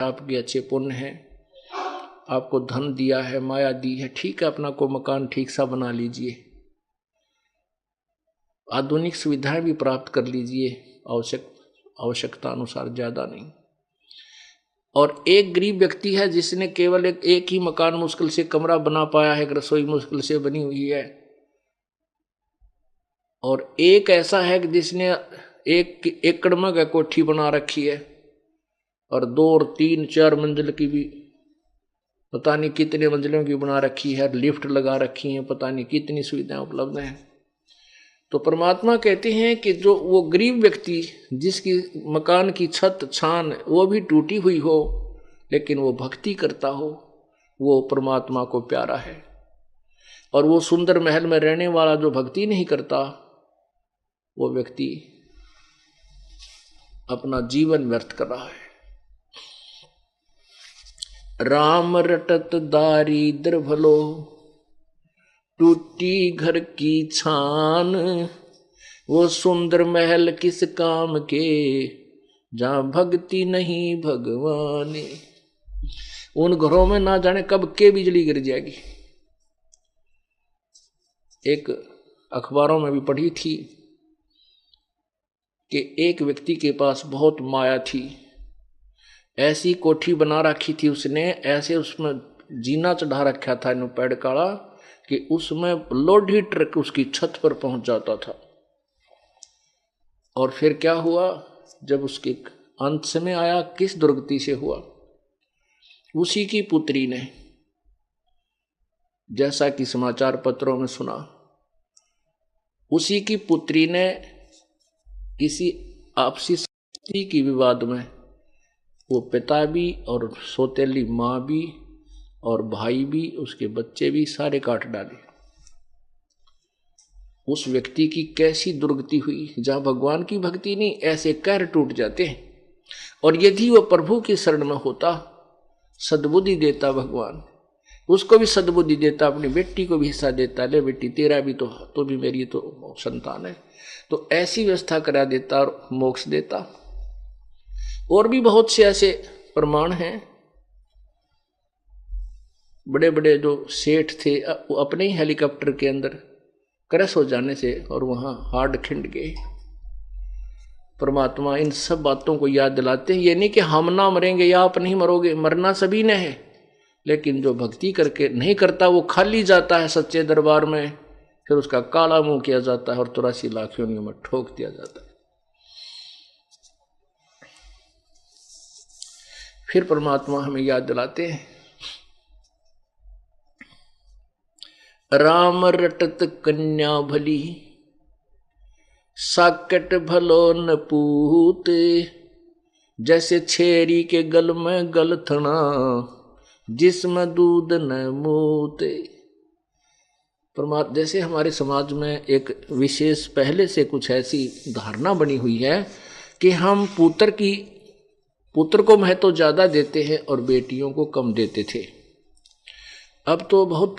आपके अच्छे पुण्य हैं, आपको धन दिया है, माया दी है, ठीक है, अपना को मकान ठीक सा बना लीजिए, आधुनिक सुविधाएं भी प्राप्त कर लीजिए, आवश्यकता अनुसार, ज्यादा नहीं। और एक गरीब व्यक्ति है जिसने केवल एक ही मकान मुश्किल से कमरा बना पाया है, रसोई मुश्किल से बनी हुई है, और एक ऐसा है कि जिसने 1 एकड़ में कोठी बना रखी है और 2 और 3 4 मंजिल की भी, पता नहीं कितने मंजिलों की बना रखी है, लिफ्ट लगा रखी है, पता नहीं कितनी सुविधाएं उपलब्ध हैं। तो परमात्मा कहते हैं कि जो वो गरीब व्यक्ति जिसकी मकान की छत छान वो भी टूटी हुई हो, लेकिन वो भक्ति करता हो, वो परमात्मा को प्यारा है। और वो सुंदर महल में रहने वाला जो भक्ति नहीं करता, वो व्यक्ति अपना जीवन व्यर्थ कर रहा है। राम रटत दारिद्र भलो, टूटी घर की छान, वो सुंदर महल किस काम के, जहां भक्ति नहीं भगवान। उन घरों में ना जाने कब के बिजली गिर जाएगी। एक अखबारों में भी पढ़ी थी कि एक व्यक्ति के पास बहुत माया थी, ऐसी कोठी बना रखी थी उसने, ऐसे उसमें जीना चढ़ा रखा था इन पेड़ काड़ा कि उसमें लोडी ट्रक उसकी छत पर पहुंच जाता था। और फिर क्या हुआ, जब उसके अंत समय आया, किस दुर्गति से हुआ, उसी की पुत्री ने, जैसा कि समाचार पत्रों में सुना, उसी की पुत्री ने किसी आपसी संपत्ति की विवाद में वो पिता भी और सौतेली माँ भी और भाई भी, उसके बच्चे भी सारे काट डाले। उस व्यक्ति की कैसी दुर्गति हुई, जहां भगवान की भक्ति नहीं, ऐसे कहर टूट जाते हैं। और यदि वो प्रभु की शरण में होता, सद्बुद्धि देता भगवान, उसको भी सद्बुद्धि देता, अपनी बेटी को भी हिस्सा देता, ले बेटी तेरा भी तो भी मेरी तो संतान है, तो ऐसी व्यवस्था करा देता और मोक्ष देता। और भी बहुत से ऐसे प्रमाण हैं। बड़े बड़े जो सेठ थे, वो अपने ही हेलीकॉप्टर के अंदर क्रैश हो जाने से और वहां हार्ड खिंड गए। परमात्मा इन सब बातों को याद दिलाते हैं। ये नहीं कि हम ना मरेंगे या आप नहीं मरोगे, मरना सभी ने है, लेकिन जो भक्ति करके नहीं करता वो खाली जाता है सच्चे दरबार में, फिर उसका काला मुंह किया जाता है और 83 लाख योनियों में ठोक दिया जाता है। फिर परमात्मा हमें याद दिलाते हैं, राम रटत कन्या भली, साकट भलो न पूत, जैसे छेरी के गल में गलथना, जिसमें दूध न मूते। परमात्मा, जैसे हमारे समाज में एक विशेष पहले से कुछ ऐसी धारणा बनी हुई है कि हम पुत्र को महत्व ज्यादा देते हैं और बेटियों को कम देते थे। अब तो बहुत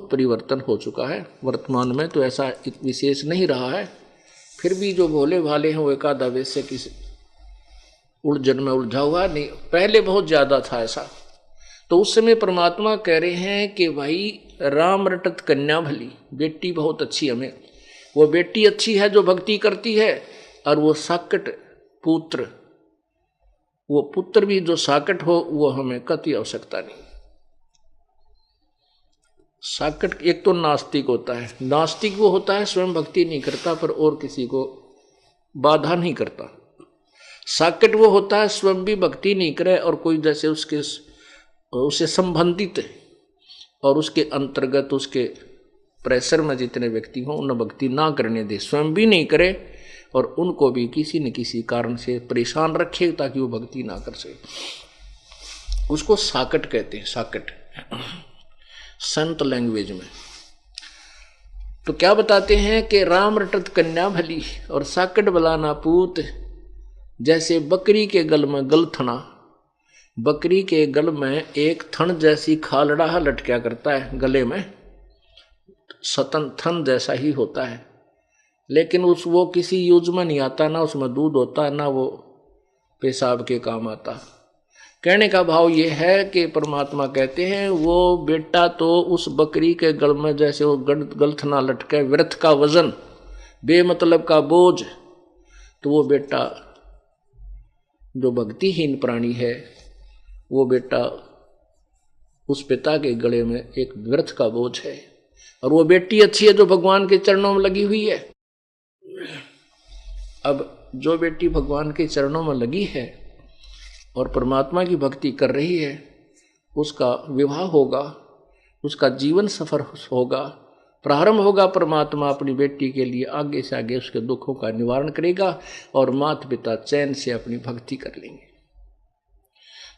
परिवर्तन हो चुका है। वर्तमान में तो ऐसा विशेष नहीं रहा है। फिर भी जो भोले भाले हैं वो एकाध वैसे किसी उलझन में उलझा हुआ नहीं, पहले बहुत ज्यादा था ऐसा। तो उस समय परमात्मा कह रहे हैं कि भाई राम रटत कन्या भली, बेटी बहुत अच्छी हमें, वो बेटी अच्छी है जो भक्ति करती है, और वो साकट पुत्र, वो पुत्र भी जो साकट हो, वो हमें कति आवश्यकता नहीं। साकट एक तो नास्तिक होता है, नास्तिक वो होता है स्वयं भक्ति नहीं करता पर और किसी को बाधा नहीं करता। साकट वो होता है स्वयं भी भक्ति नहीं करे और कोई जैसे उससे संबंधित और उसके अंतर्गत उसके प्रेशर में जितने व्यक्ति हों उन्हें भक्ति ना करने दे, स्वयं भी नहीं करे और उनको भी किसी न किसी कारण से परेशान रखे ताकि वो भक्ति ना कर सके, उसको साकट कहते हैं। साकट संत लैंग्वेज में। तो क्या बताते हैं कि राम रटत कन्या भली और साकट बलाना पूत, जैसे बकरी के गल में गलथना, बकरी के गल में एक थन जैसी खालड़ा लटका करता है गले में, सतन थन जैसा ही होता है, लेकिन वो किसी यूज में नहीं आता, ना उसमें दूध होता, ना वो पेशाब के काम आता। कहने का भाव ये है कि परमात्मा कहते हैं वो बेटा तो उस बकरी के गल में जैसे वो गलथना लटके, व्यर्थ का वजन, बेमतलब का बोझ, तो वो बेटा जो भक्तिहीन प्राणी है वो बेटा उस पिता के गले में एक व्यर्थ का बोझ है। और वो बेटी अच्छी है जो भगवान के चरणों में लगी हुई है। अब जो बेटी भगवान के चरणों में लगी है और परमात्मा की भक्ति कर रही है, उसका विवाह होगा, उसका जीवन सफर होगा, प्रारंभ होगा। परमात्मा अपनी बेटी के लिए आगे से आगे उसके दुखों का निवारण करेगा और माता पिता चैन से अपनी भक्ति कर लेंगे।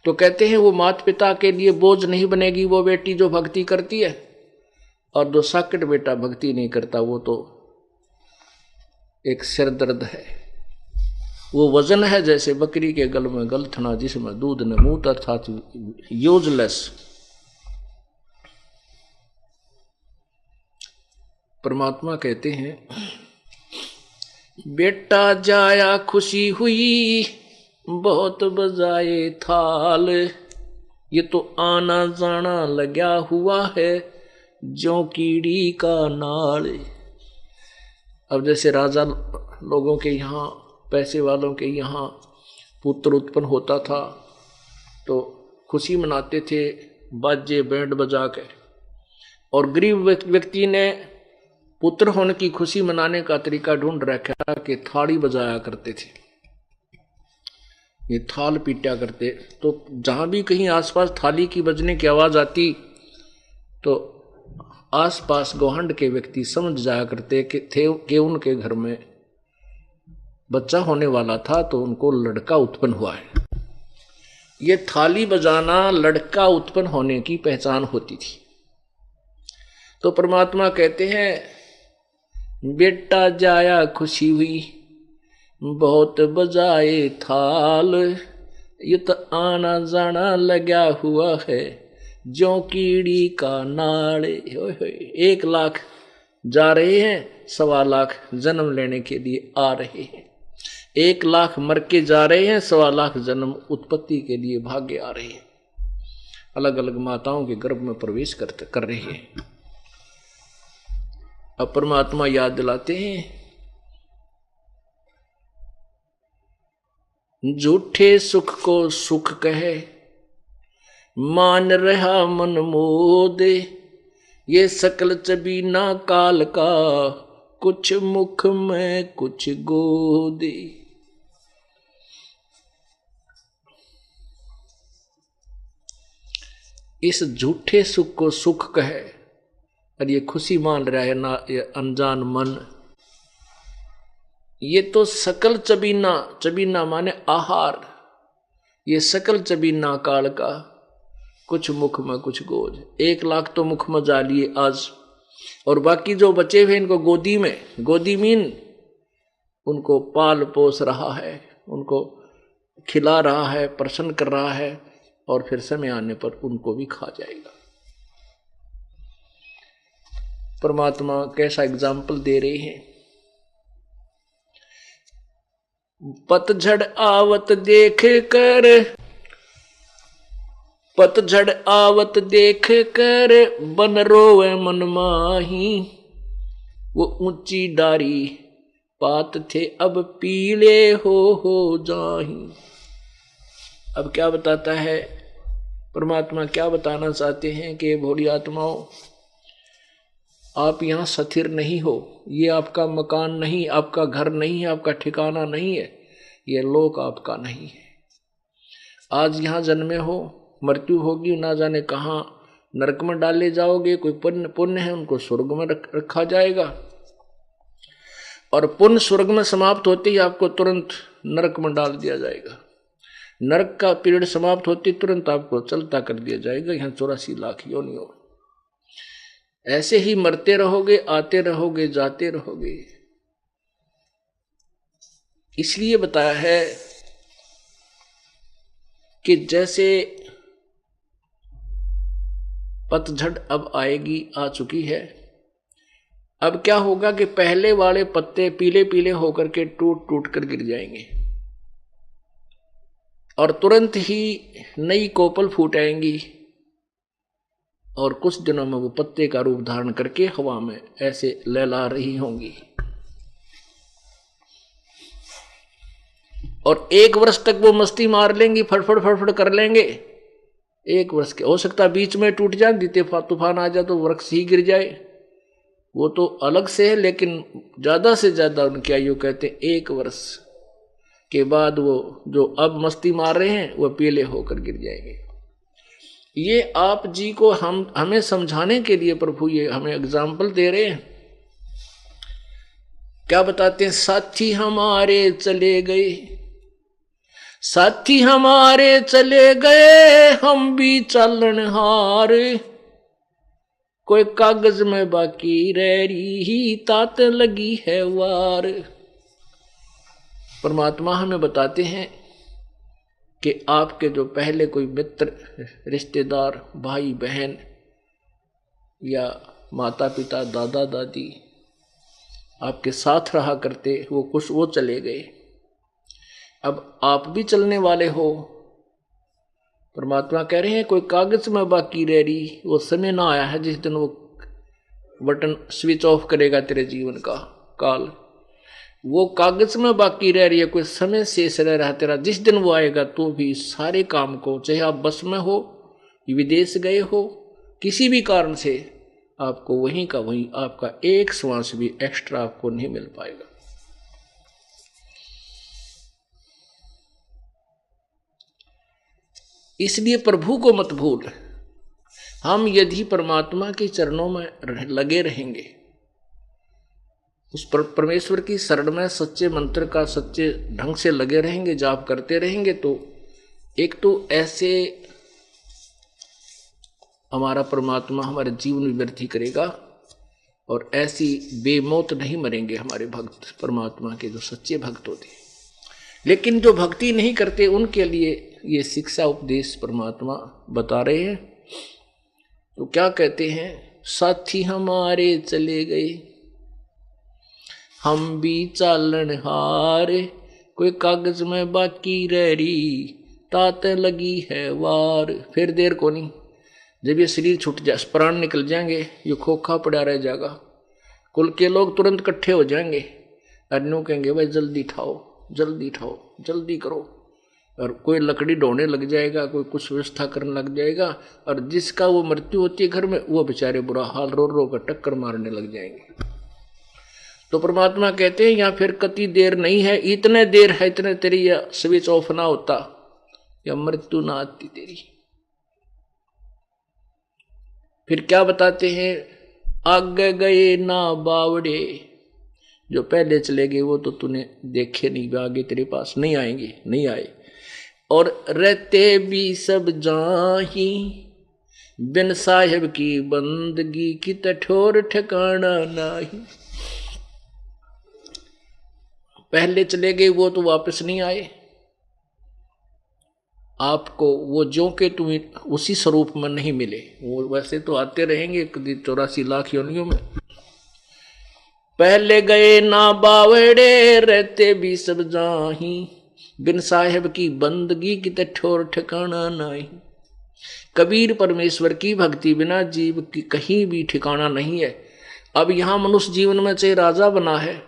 तो कहते हैं वो माता पिता के लिए बोझ नहीं बनेगी वो बेटी जो भक्ति करती है, और जो साकट बेटा भक्ति नहीं करता वो तो एक सिर दर्द है। वो वजन है जैसे बकरी के गल में गलथना जिसमें दूध न मूत, अर्थात यूजलेस। परमात्मा कहते हैं बेटा जाया खुशी हुई बहुत बजाए थाल, ये तो आना जाना लगा हुआ है ज्यों कीड़ी का नाल। अब जैसे राजा लोगों के यहाँ, पैसे वालों के यहाँ पुत्र उत्पन्न होता था तो खुशी मनाते थे बाजे बैंड बजा के, और गरीब व्यक्ति ने पुत्र होने की खुशी मनाने का तरीका ढूंढ रखा कि थाली बजाया करते थे, ये थाल पीटा करते। तो जहां भी कहीं आसपास थाली की बजने की आवाज आती तो आसपास गोहंड के व्यक्ति समझ जाया करते कि उनके घर में बच्चा होने वाला था, तो उनको लड़का उत्पन्न हुआ है। ये थाली बजाना लड़का उत्पन्न होने की पहचान होती थी। तो परमात्मा कहते हैं बेटा जाया खुशी हुई बहुत बजाए थाल, ये तो आना जाना लगा हुआ है ज्यों कीड़ी का नाल। 1 लाख जा रहे हैं, 1.25 लाख जन्म लेने के लिए आ रहे हैं, 1 लाख मर के जा रहे हैं, 1.25 लाख जन्म उत्पत्ति के लिए भागे आ रहे हैं, अलग अलग माताओं के गर्भ में प्रवेश कर रहे हैं। अब परमात्मा याद दिलाते हैं झूठे सुख को सुख कहे मान रहा मन मोदे, ये सकल चबीना काल का कुछ मुख में कुछ गोदे। इस झूठे सुख को सुख कहे और ये खुशी मान रहा है ना ये अनजान मन, ये तो सकल चबीना, चबीना माने आहार, ये सकल चबीना काल का कुछ मुख में कुछ गोद। 1 लाख तो मुख में जा लिए आज, और बाकी जो बचे हुए इनको गोदी में, गोदी मीन उनको पाल पोस रहा है, उनको खिला रहा है, प्रसन्न कर रहा है, और फिर समय आने पर उनको भी खा जाएगा। परमात्मा कैसा एग्जाम्पल दे रहे हैं। पतझड़ आवत देख कर, पतझड़ आवत देख कर बन रोवे मन माही, वो ऊंची डारी पात थे अब पीले हो जाही। अब क्या बताता है परमात्मा, क्या बताना चाहते हैं कि भोली आत्माओं आप यहाँ स्थिर नहीं हो, ये आपका मकान नहीं, आपका घर नहीं है, आपका ठिकाना नहीं है, ये लोक आपका नहीं है। आज यहाँ जन्मे हो, मृत्यु होगी, ना जाने कहाँ नरक में डाले जाओगे। कोई पुण्य है उनको स्वर्ग में रखा जाएगा, और पुण्य स्वर्ग में समाप्त होते ही आपको तुरंत नरक में डाल दिया जाएगा। नरक का पीरियड समाप्त होते तुरंत आपको चलता कर दिया जाएगा यहाँ 84 लाख योनियों। ऐसे ही मरते रहोगे, आते रहोगे, जाते रहोगे। इसलिए बताया है कि जैसे पतझड़ अब आएगी, आ चुकी है। अब क्या होगा कि पहले वाले पत्ते पीले पीले होकर के टूट टूट कर गिर जाएंगे, और तुरंत ही नई कोपल फूट आएंगी और कुछ दिनों में वो पत्ते का रूप धारण करके हवा में ऐसे लहला रही होंगी। और 1 वर्ष तक वो मस्ती मार लेंगी, फड़फड़ फड़फड़ कर लेंगे। 1 वर्ष के हो सकता बीच में टूट जाए, तूफान आ जाए तो वृक्ष ही गिर जाए, वो तो अलग से है। लेकिन ज्यादा से ज्यादा उनकी आयु कहते हैं 1 वर्ष के बाद वो जो अब मस्ती मार रहे हैं वो पीले होकर गिर जाएंगे। ये आप जी को हमें समझाने के लिए प्रभु ये हमें एग्जाम्पल दे रहे हैं। क्या बताते हैं? साथी हमारे चले गए, साथी हमारे चले गए, हम भी चलनहार, कोई कागज में बाकी रह रही, तात लगी है वार। परमात्मा हमें बताते हैं कि आपके जो पहले कोई मित्र, रिश्तेदार, भाई बहन या माता पिता, दादा दादी आपके साथ रहा करते, वो चले गए। अब आप भी चलने वाले हो। परमात्मा कह रहे हैं कोई कागज में बाकी रह रही, वो समय ना आया है जिस दिन वो बटन स्विच ऑफ करेगा तेरे जीवन का काल। वो कागज में बाकी रह रही है, कोई समय शेष रह रहा तेरा। जिस दिन वो आएगा तो भी सारे काम को, चाहे आप बस में हो, विदेश गए हो, किसी भी कारण से आपको वहीं का वहीं, आपका एक श्वास भी एक्स्ट्रा आपको नहीं मिल पाएगा। इसलिए प्रभु को मत भूल। हम यदि परमात्मा के चरणों में लगे रहेंगे, उस परमेश्वर की शरण में सच्चे मंत्र का सच्चे ढंग से लगे रहेंगे, जाप करते रहेंगे, तो एक तो ऐसे हमारा परमात्मा हमारे जीवन में वृद्धि करेगा और ऐसी बेमौत नहीं मरेंगे हमारे भक्त, परमात्मा के जो सच्चे भक्त होते हैं। लेकिन जो भक्ति नहीं करते उनके लिए ये शिक्षा उपदेश परमात्मा बता रहे हैं। तो क्या कहते हैं? साथी हमारे चले गए, हम भी चालनहार, कोई कागज में बाकी रह रही, तात लगी है वार। फिर देर को नहीं, जब ये शरीर छूट जाए, प्राण निकल जाएंगे, ये खोखा पड़ा रह जाएगा। कुल के लोग तुरंत इकट्ठे हो जाएंगे, अन्यों कहेंगे भाई जल्दी ठाओ, जल्दी ठाओ, जल्दी करो। और कोई लकड़ी ढोने लग जाएगा, कोई कुछ व्यवस्था करने लग जाएगा। और जिसका वो मृत्यु होती है घर में, वो बेचारे बुरा हाल रो रो कर टक्कर मारने लग जाएंगे। तो परमात्मा कहते हैं या फिर कति देर नहीं है, इतने देर है, इतने तेरी या स्विच ऑफ ना होता या मृत्यु ना आती तेरी। फिर क्या बताते हैं? आगे गए ना बावड़े, जो पहले चले गए वो तो तूने देखे नहीं, आगे तेरे पास नहीं आएंगे, नहीं आए। और रहते भी सब जाही, बिन साहिब की बंदगी की ठोर ठिकाना नहीं। पहले चले गए वो तो वापस नहीं आए, आपको वो जो के तुम उसी स्वरूप में नहीं मिले। वो वैसे तो आते रहेंगे 84 लाख योनियों में। पहले गए ना बावड़े, रहते भी सब जाही, बिन साहेब की बंदगी की ठोर ठिकाना नहीं। कबीर परमेश्वर की भक्ति बिना जीव की कहीं भी ठिकाना नहीं है। अब यहां मनुष्य जीवन में चाहे राजा बना है,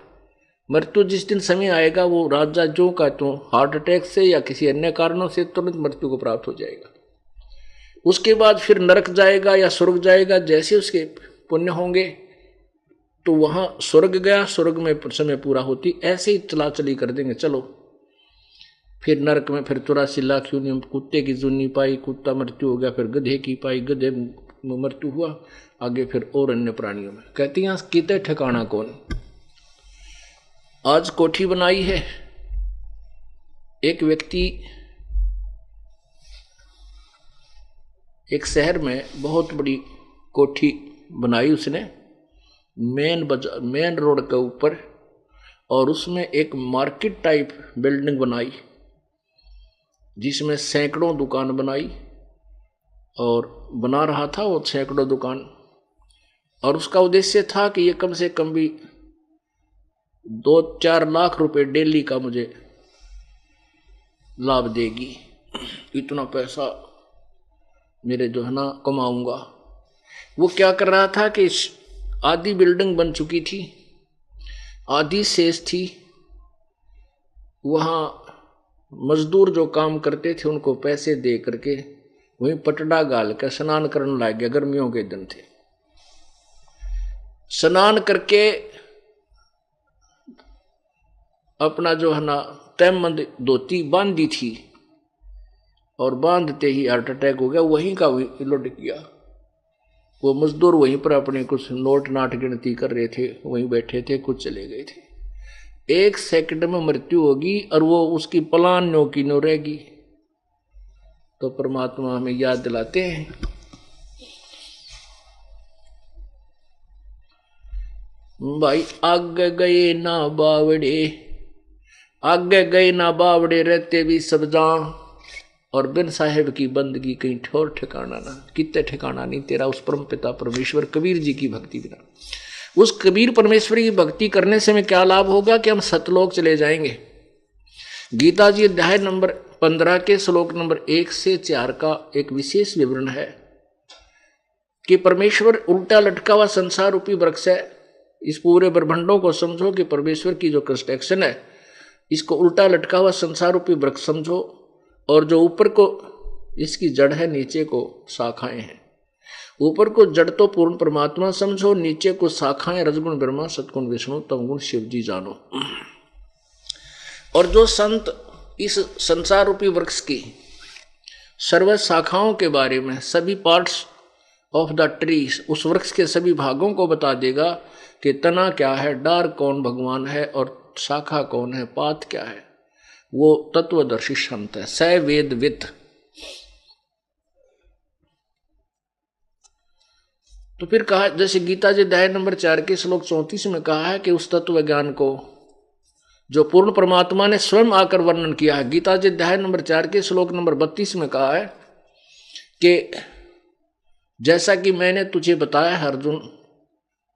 मृत्यु जिस दिन समय आएगा वो राजा जो का तो हार्ट अटैक से या किसी अन्य कारणों से तुरंत मृत्यु को प्राप्त हो जाएगा। उसके बाद फिर नरक जाएगा या स्वर्ग जाएगा, जैसे उसके पुण्य होंगे तो वहां स्वर्ग गया, स्वर्ग में समय पूरा होती, ऐसे ही चला चली कर देंगे। चलो फिर नरक में फिर 84 लाख योनि, कुत्ते की जुनी पाई, कुत्ता मृत्यु हो गया, फिर गधे की पाई, गधे में मृत्यु हुआ, आगे फिर और अन्य प्राणियों में। कहती हैं कितने ठिकाना कौन। आज कोठी बनाई है, एक व्यक्ति एक शहर में बहुत बड़ी कोठी बनाई उसने, मेन रोड के ऊपर, और उसमें एक मार्केट टाइप बिल्डिंग बनाई जिसमें सैकड़ों दुकान बनाई, और बना रहा था वो सैकड़ों दुकान। और उसका उद्देश्य था कि ये कम से कम भी 2-4 लाख रुपए डेली का मुझे लाभ देगी। इतना पैसा मेरे जो है ना कमाऊंगा। वो क्या कर रहा था कि आधी बिल्डिंग बन चुकी थी, आधी शेष थी, वहां मजदूर जो काम करते थे उनको पैसे दे करके वहीं पटड़ा गाल कर स्नान करने लग गया। गर्मियों के दिन थे, स्नान करके अपना जो है ना तैमंद धोती बांधी थी और बांधते ही हार्ट अटैक हो गया, वहीं का वहीं लुढ़क गया। वो मजदूर वहीं पर अपने कुछ नोट नाट गिनती कर रहे थे, वहीं बैठे थे, कुछ चले गए थे। 1 सेकंड में मृत्यु होगी और वो उसकी पलान नो की नो रहेगी। तो परमात्मा हमें याद दिलाते हैं, भाई आगे गए ना बावड़े, आगे गए ना बावड़े रहते भी सब जान, और बिन साहेब की बंदगी कहीं ठोर ठिकाना ना, कितने ठिकाना नहीं तेरा उस परम पिता परमेश्वर कबीर जी की भक्ति बिना। उस कबीर परमेश्वर की भक्ति करने से हमें क्या लाभ होगा कि हम सतलोक चले जाएंगे। गीता जी अध्याय नंबर 15 के श्लोक नंबर 1 से 4 का एक विशेष विवरण है कि परमेश्वर उल्टा लटका हुआ संसार रूपी वृक्ष है। इस पूरे ब्रह्मांडों को समझो कि परमेश्वर की जो कंस्ट्रक्शन है, इसको उल्टा लटका हुआ संसार रूपी वृक्ष समझो, और जो ऊपर को इसकी जड़ है, नीचे को शाखाएं हैं। ऊपर को जड़ तो पूर्ण परमात्मा समझो, नीचे को शाखाएं रजगुण ब्रह्मा, सतगुण विष्णु, तमगुण शिव जी जानो। और जो संत इस संसार रूपी वृक्ष की सर्व शाखाओं के बारे में, सभी पार्ट्स ऑफ द ट्री, उस वृक्ष के सभी भागों को बता देगा कि तना क्या है, डार कौन भगवान है और शाखा कौन है, पात क्या है, वो तत्वदर्शी संत है, स वेदविद। तो फिर कहा, जैसे गीता जी अध्याय नंबर 4 के श्लोक 34 में कहा है कि उस तत्व ज्ञान को जो पूर्ण परमात्मा ने स्वयं आकर वर्णन किया है। गीता जी अध्याय नंबर 4 के श्लोक नंबर 32 में कहा है कि जैसा कि मैंने तुझे बताया है अर्जुन,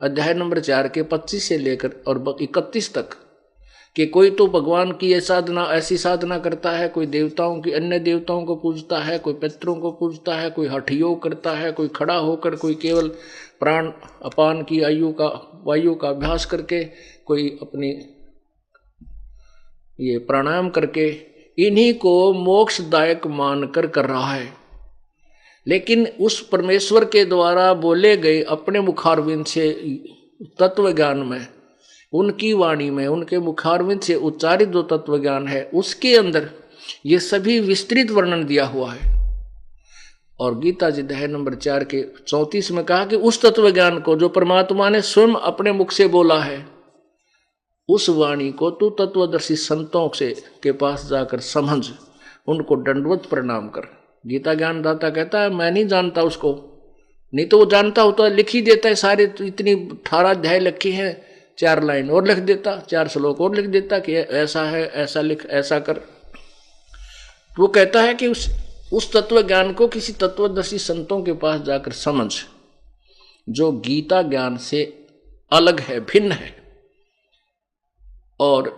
अध्याय नंबर 4 के 25 से लेकर और 31 तक, कि कोई तो भगवान की ये साधना, ऐसी साधना करता है, कोई देवताओं की, अन्य देवताओं को पूजता है, कोई पितरों को पूजता है, कोई हठ योग करता है, कोई खड़ा होकर, कोई केवल प्राण अपान की वायु का अभ्यास करके, कोई अपनी ये प्राणायाम करके इन्हीं को मोक्षदायक मानकर कर रहा है। लेकिन उस परमेश्वर के द्वारा बोले गए अपने मुखारविंद से तत्व ज्ञान में, उनकी वाणी में, उनके मुखारविंद से उच्चारित जो तत्व ज्ञान है, उसके अंदर ये सभी विस्तृत वर्णन दिया हुआ है। और गीता जी अध्याय नंबर 4 के 34 में कहा कि उस तत्व ज्ञान को जो परमात्मा ने स्वयं अपने मुख से बोला है, उस वाणी को तू तत्वदर्शी संतों से के पास जाकर समझ, उनको दंडवत प्रणाम कर। गीता ज्ञान दाता कहता है मैं नहीं जानता उसको, नहीं तो वो जानता होता लिख ही देता है सारे, इतनी 18 अध्याय लिखे हैं, 4 लाइन और लिख देता, 4 श्लोक और लिख देता कि ऐसा है, ऐसा लिख, ऐसा कर। वो कहता है कि उस तत्व ज्ञान को किसी तत्वदर्शी संतों के पास जाकर समझ, जो गीता ज्ञान से अलग है, भिन्न है। और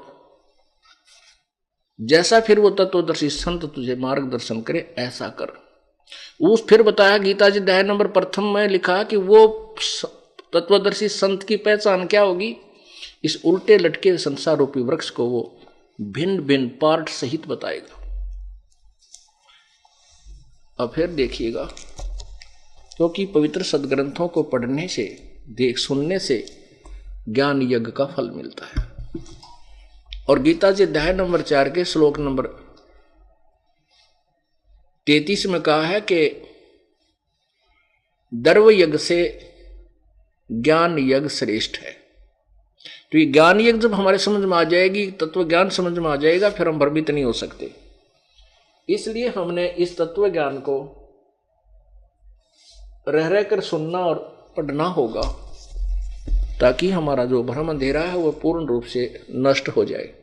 जैसा फिर वो तत्वदर्शी संत तुझे मार्गदर्शन करे, ऐसा कर। उस फिर बताया गीता जी अध्याय नंबर 1 में लिखा कि वो तत्वदर्शी संत की पहचान क्या होगी, इस उल्टे लटके संसार रूपी वृक्ष को वो भिन्न भिन्न पार्ट सहित बताएगा। अब फिर देखिएगा, क्योंकि पवित्र सदग्रंथों को पढ़ने से, सुनने से ज्ञान यज्ञ का फल मिलता है। और गीता जी अध्याय नंबर 4 के श्लोक नंबर 33 में कहा है कि दर्व यज्ञ से ज्ञान यज्ञ श्रेष्ठ है। तो ये ज्ञान यज्ञ जब हमारे समझ में आ जाएगी, तत्व ज्ञान समझ में आ जाएगा, फिर हम भ्रमित नहीं हो सकते। इसलिए हमने इस तत्व ज्ञान को रह रहकर सुनना और पढ़ना होगा, ताकि हमारा जो भ्रम अंधेरा है वह पूर्ण रूप से नष्ट हो जाए।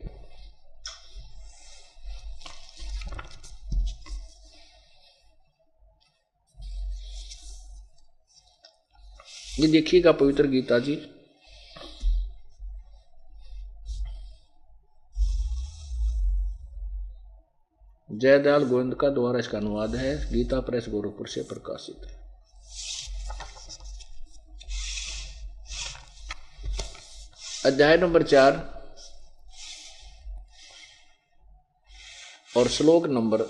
ये देखिएगा पवित्र गीता जी जयदयाल गोविंद का द्वारा इसका अनुवाद है, गीता प्रेस गोरखपुर से प्रकाशित है। अध्याय नंबर 4 और श्लोक नंबर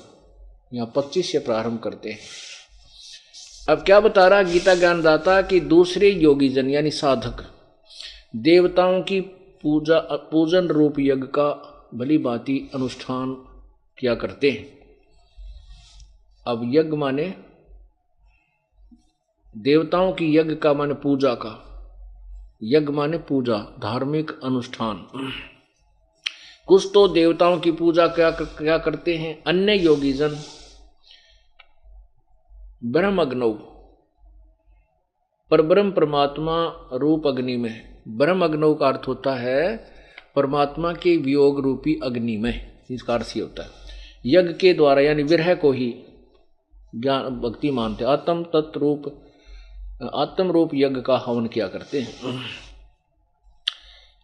यहाँ 25 से प्रारंभ करते हैं। अब क्या बता रहा गीता ज्ञानदाता कि दूसरे योगी जन यानी साधक देवताओं की पूजन रूप यज्ञ का भली भांति अनुष्ठान किया करते हैं। अब यज्ञ माने देवताओं की यज्ञ का माने पूजा का, यज्ञ माने पूजा, धार्मिक अनुष्ठान। कुछ तो देवताओं की पूजा क्या करते हैं, अन्य योगी जन ब्रह्मग्नौ पर ब्रह्म परमात्मा रूप अग्नि में, ब्रह्मग्नौ का अर्थ होता है परमात्मा के वियोग रूपी अग्नि में, इसका अर्थ ही होता है यज्ञ के द्वारा यानी विरह को ही ज्ञान भक्ति मानते, आत्म रूप यज्ञ का हवन किया करते हैं।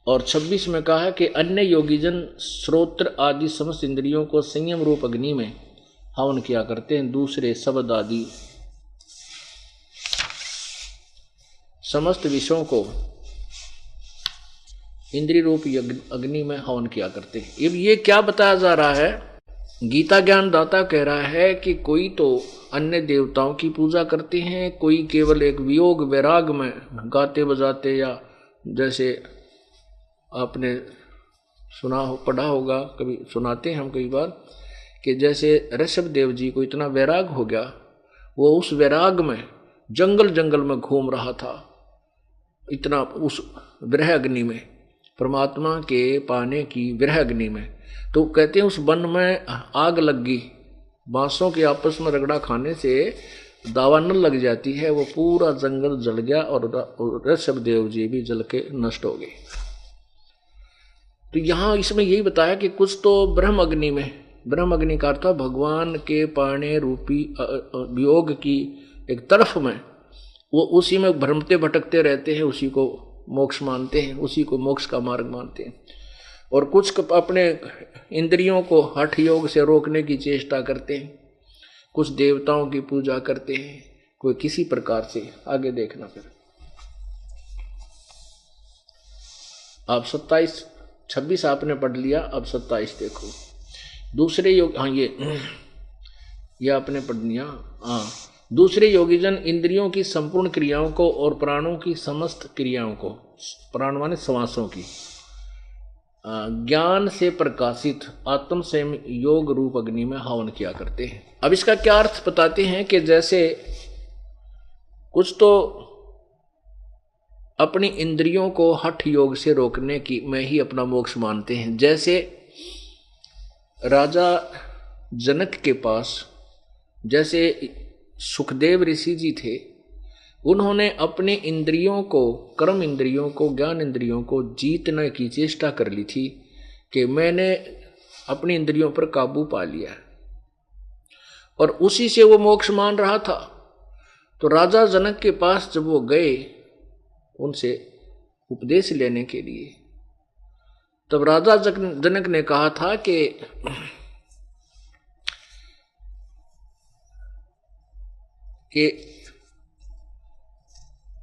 और 26 में कहा है कि अन्य योगीजन श्रोत्र आदि समस्त इंद्रियों को संयम रूप अग्नि में हवन किया करते हैं, दूसरे शब्द आदि समस्त विषयों को इंद्रिय रूप अग्नि में हवन किया करते हैं। अब ये क्या बताया जा रहा है, गीता ज्ञानदाता कह रहा है कि कोई तो अन्य देवताओं की पूजा करते हैं, कोई केवल एक वियोग वैराग में गाते बजाते, या जैसे आपने सुना हो पढ़ा होगा, कभी सुनाते हैं हम कई बार कि जैसे ऋषभ देव जी को इतना वैराग हो गया, वो उस वैराग में जंगल में घूम रहा था, इतना उस विरह अग्नि में, परमात्मा के पाने की विरह अग्नि में। तो कहते हैं उस वन में आग लग गई, बांसों के आपस में रगड़ा खाने से दावानल लग जाती है, वो पूरा जंगल जल गया और ऋषभ देव जी भी जल के नष्ट हो गए। तो यहाँ इसमें यही बताया कि कुछ तो ब्रह्म अग्नि में, ब्रह्म अग्नि का अर्थ भगवान के पाने रूपी वियोग की एक तरफ में, वो उसी में भ्रमते भटकते रहते हैं, उसी को मोक्ष मानते हैं, उसी को मोक्ष का मार्ग मानते हैं। और कुछ अपने इंद्रियों को हठ योग से रोकने की चेष्टा करते हैं, कुछ देवताओं की पूजा करते हैं, कोई किसी प्रकार से। आगे देखना फिर आप 26 आपने पढ़ लिया, अब 27 देखो। दूसरे योग, हाँ ये आपने पढ़ लिया। हाँ, दूसरे योगीजन इंद्रियों की संपूर्ण क्रियाओं को और प्राणों की समस्त क्रियाओं को, प्राण माने श्वासों की, ज्ञान से प्रकाशित आत्म संयम योग रूप अग्नि में हवन किया करते हैं। अब इसका क्या अर्थ बताते हैं कि जैसे कुछ तो अपनी इंद्रियों को हठ योग से रोकने की में ही अपना मोक्ष मानते हैं। जैसे राजा जनक के पास जैसे सुखदेव ऋषि जी थे, उन्होंने अपने इंद्रियों को, कर्म इंद्रियों को, ज्ञान इंद्रियों को जीतने की चेष्टा कर ली थी कि मैंने अपनी इंद्रियों पर काबू पा लिया, और उसी से वो मोक्ष मान रहा था। तो राजा जनक के पास जब वो गए उनसे उपदेश लेने के लिए, तब राजा जनक ने कहा था कि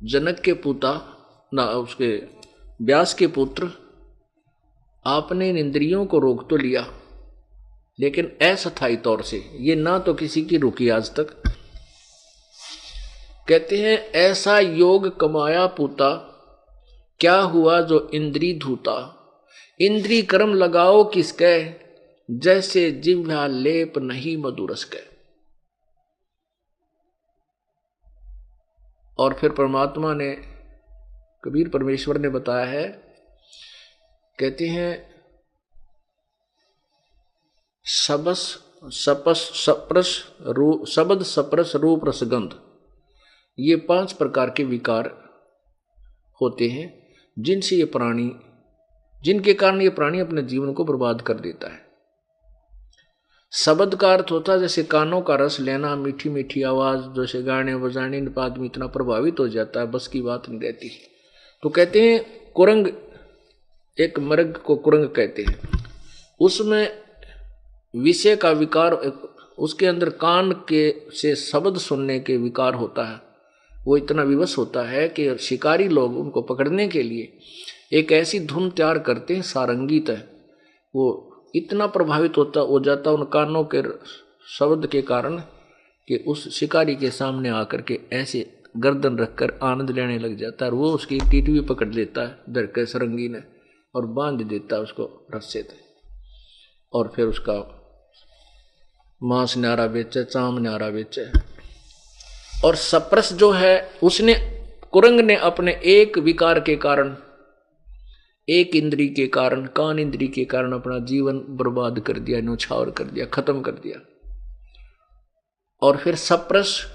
जनक के पुता ना, उसके व्यास के पुत्र, आपने इन इंद्रियों को रोक तो लिया, लेकिन अस्थायी तौर से, ये ना तो किसी की रुकी आज तक। कहते हैं ऐसा योग कमाया पूता, क्या हुआ जो इंद्री धूता। इंद्री कर्म लगाओ किसके, जैसे जिह्वा लेप नहीं मधुरस के। और फिर परमात्मा ने, कबीर परमेश्वर ने बताया है, कहते हैं शब्द सप्रस रूप रसगंध, ये 5 प्रकार के विकार होते हैं जिनसे ये प्राणी, जिनके कारण ये प्राणी अपने जीवन को बर्बाद कर देता है। शब्द का अर्थ होता है जैसे कानों का रस लेना, मीठी मीठी आवाज, जैसे गाने बजाने, इन पर आदमी इतना प्रभावित हो जाता है, बस की बात नहीं रहती। तो कहते हैं कुरंग, एक मृग को कुरंग कहते हैं, उसमें विषय का विकार, उसके अंदर कान के से शब्द सुनने के विकार होता है। वो इतना विवश होता है कि शिकारी लोग उनको पकड़ने के लिए एक ऐसी धुन तैयार करते हैं, सारंगीत है, वो इतना प्रभावित हो जाता उन कानों के शब्द के कारण कि उस शिकारी के सामने आकर के ऐसे गर्दन रखकर आनंद लेने लग जाता है। और वो उसकी टीटवी पकड़ लेता है डर के सरंगी ने और बांध देता है उसको रस्से से, और फिर उसका मांस न्यारा बेचे, चाम न्यारा बेचे। और सप्रस जो है उसने, कुरंग ने अपने एक विकार के कारण, एक इंद्री के कारण, कान इंद्री के कारण अपना जीवन बर्बाद कर दिया, न्यौछावर कर दिया, खत्म कर दिया। और फिर सप्रस,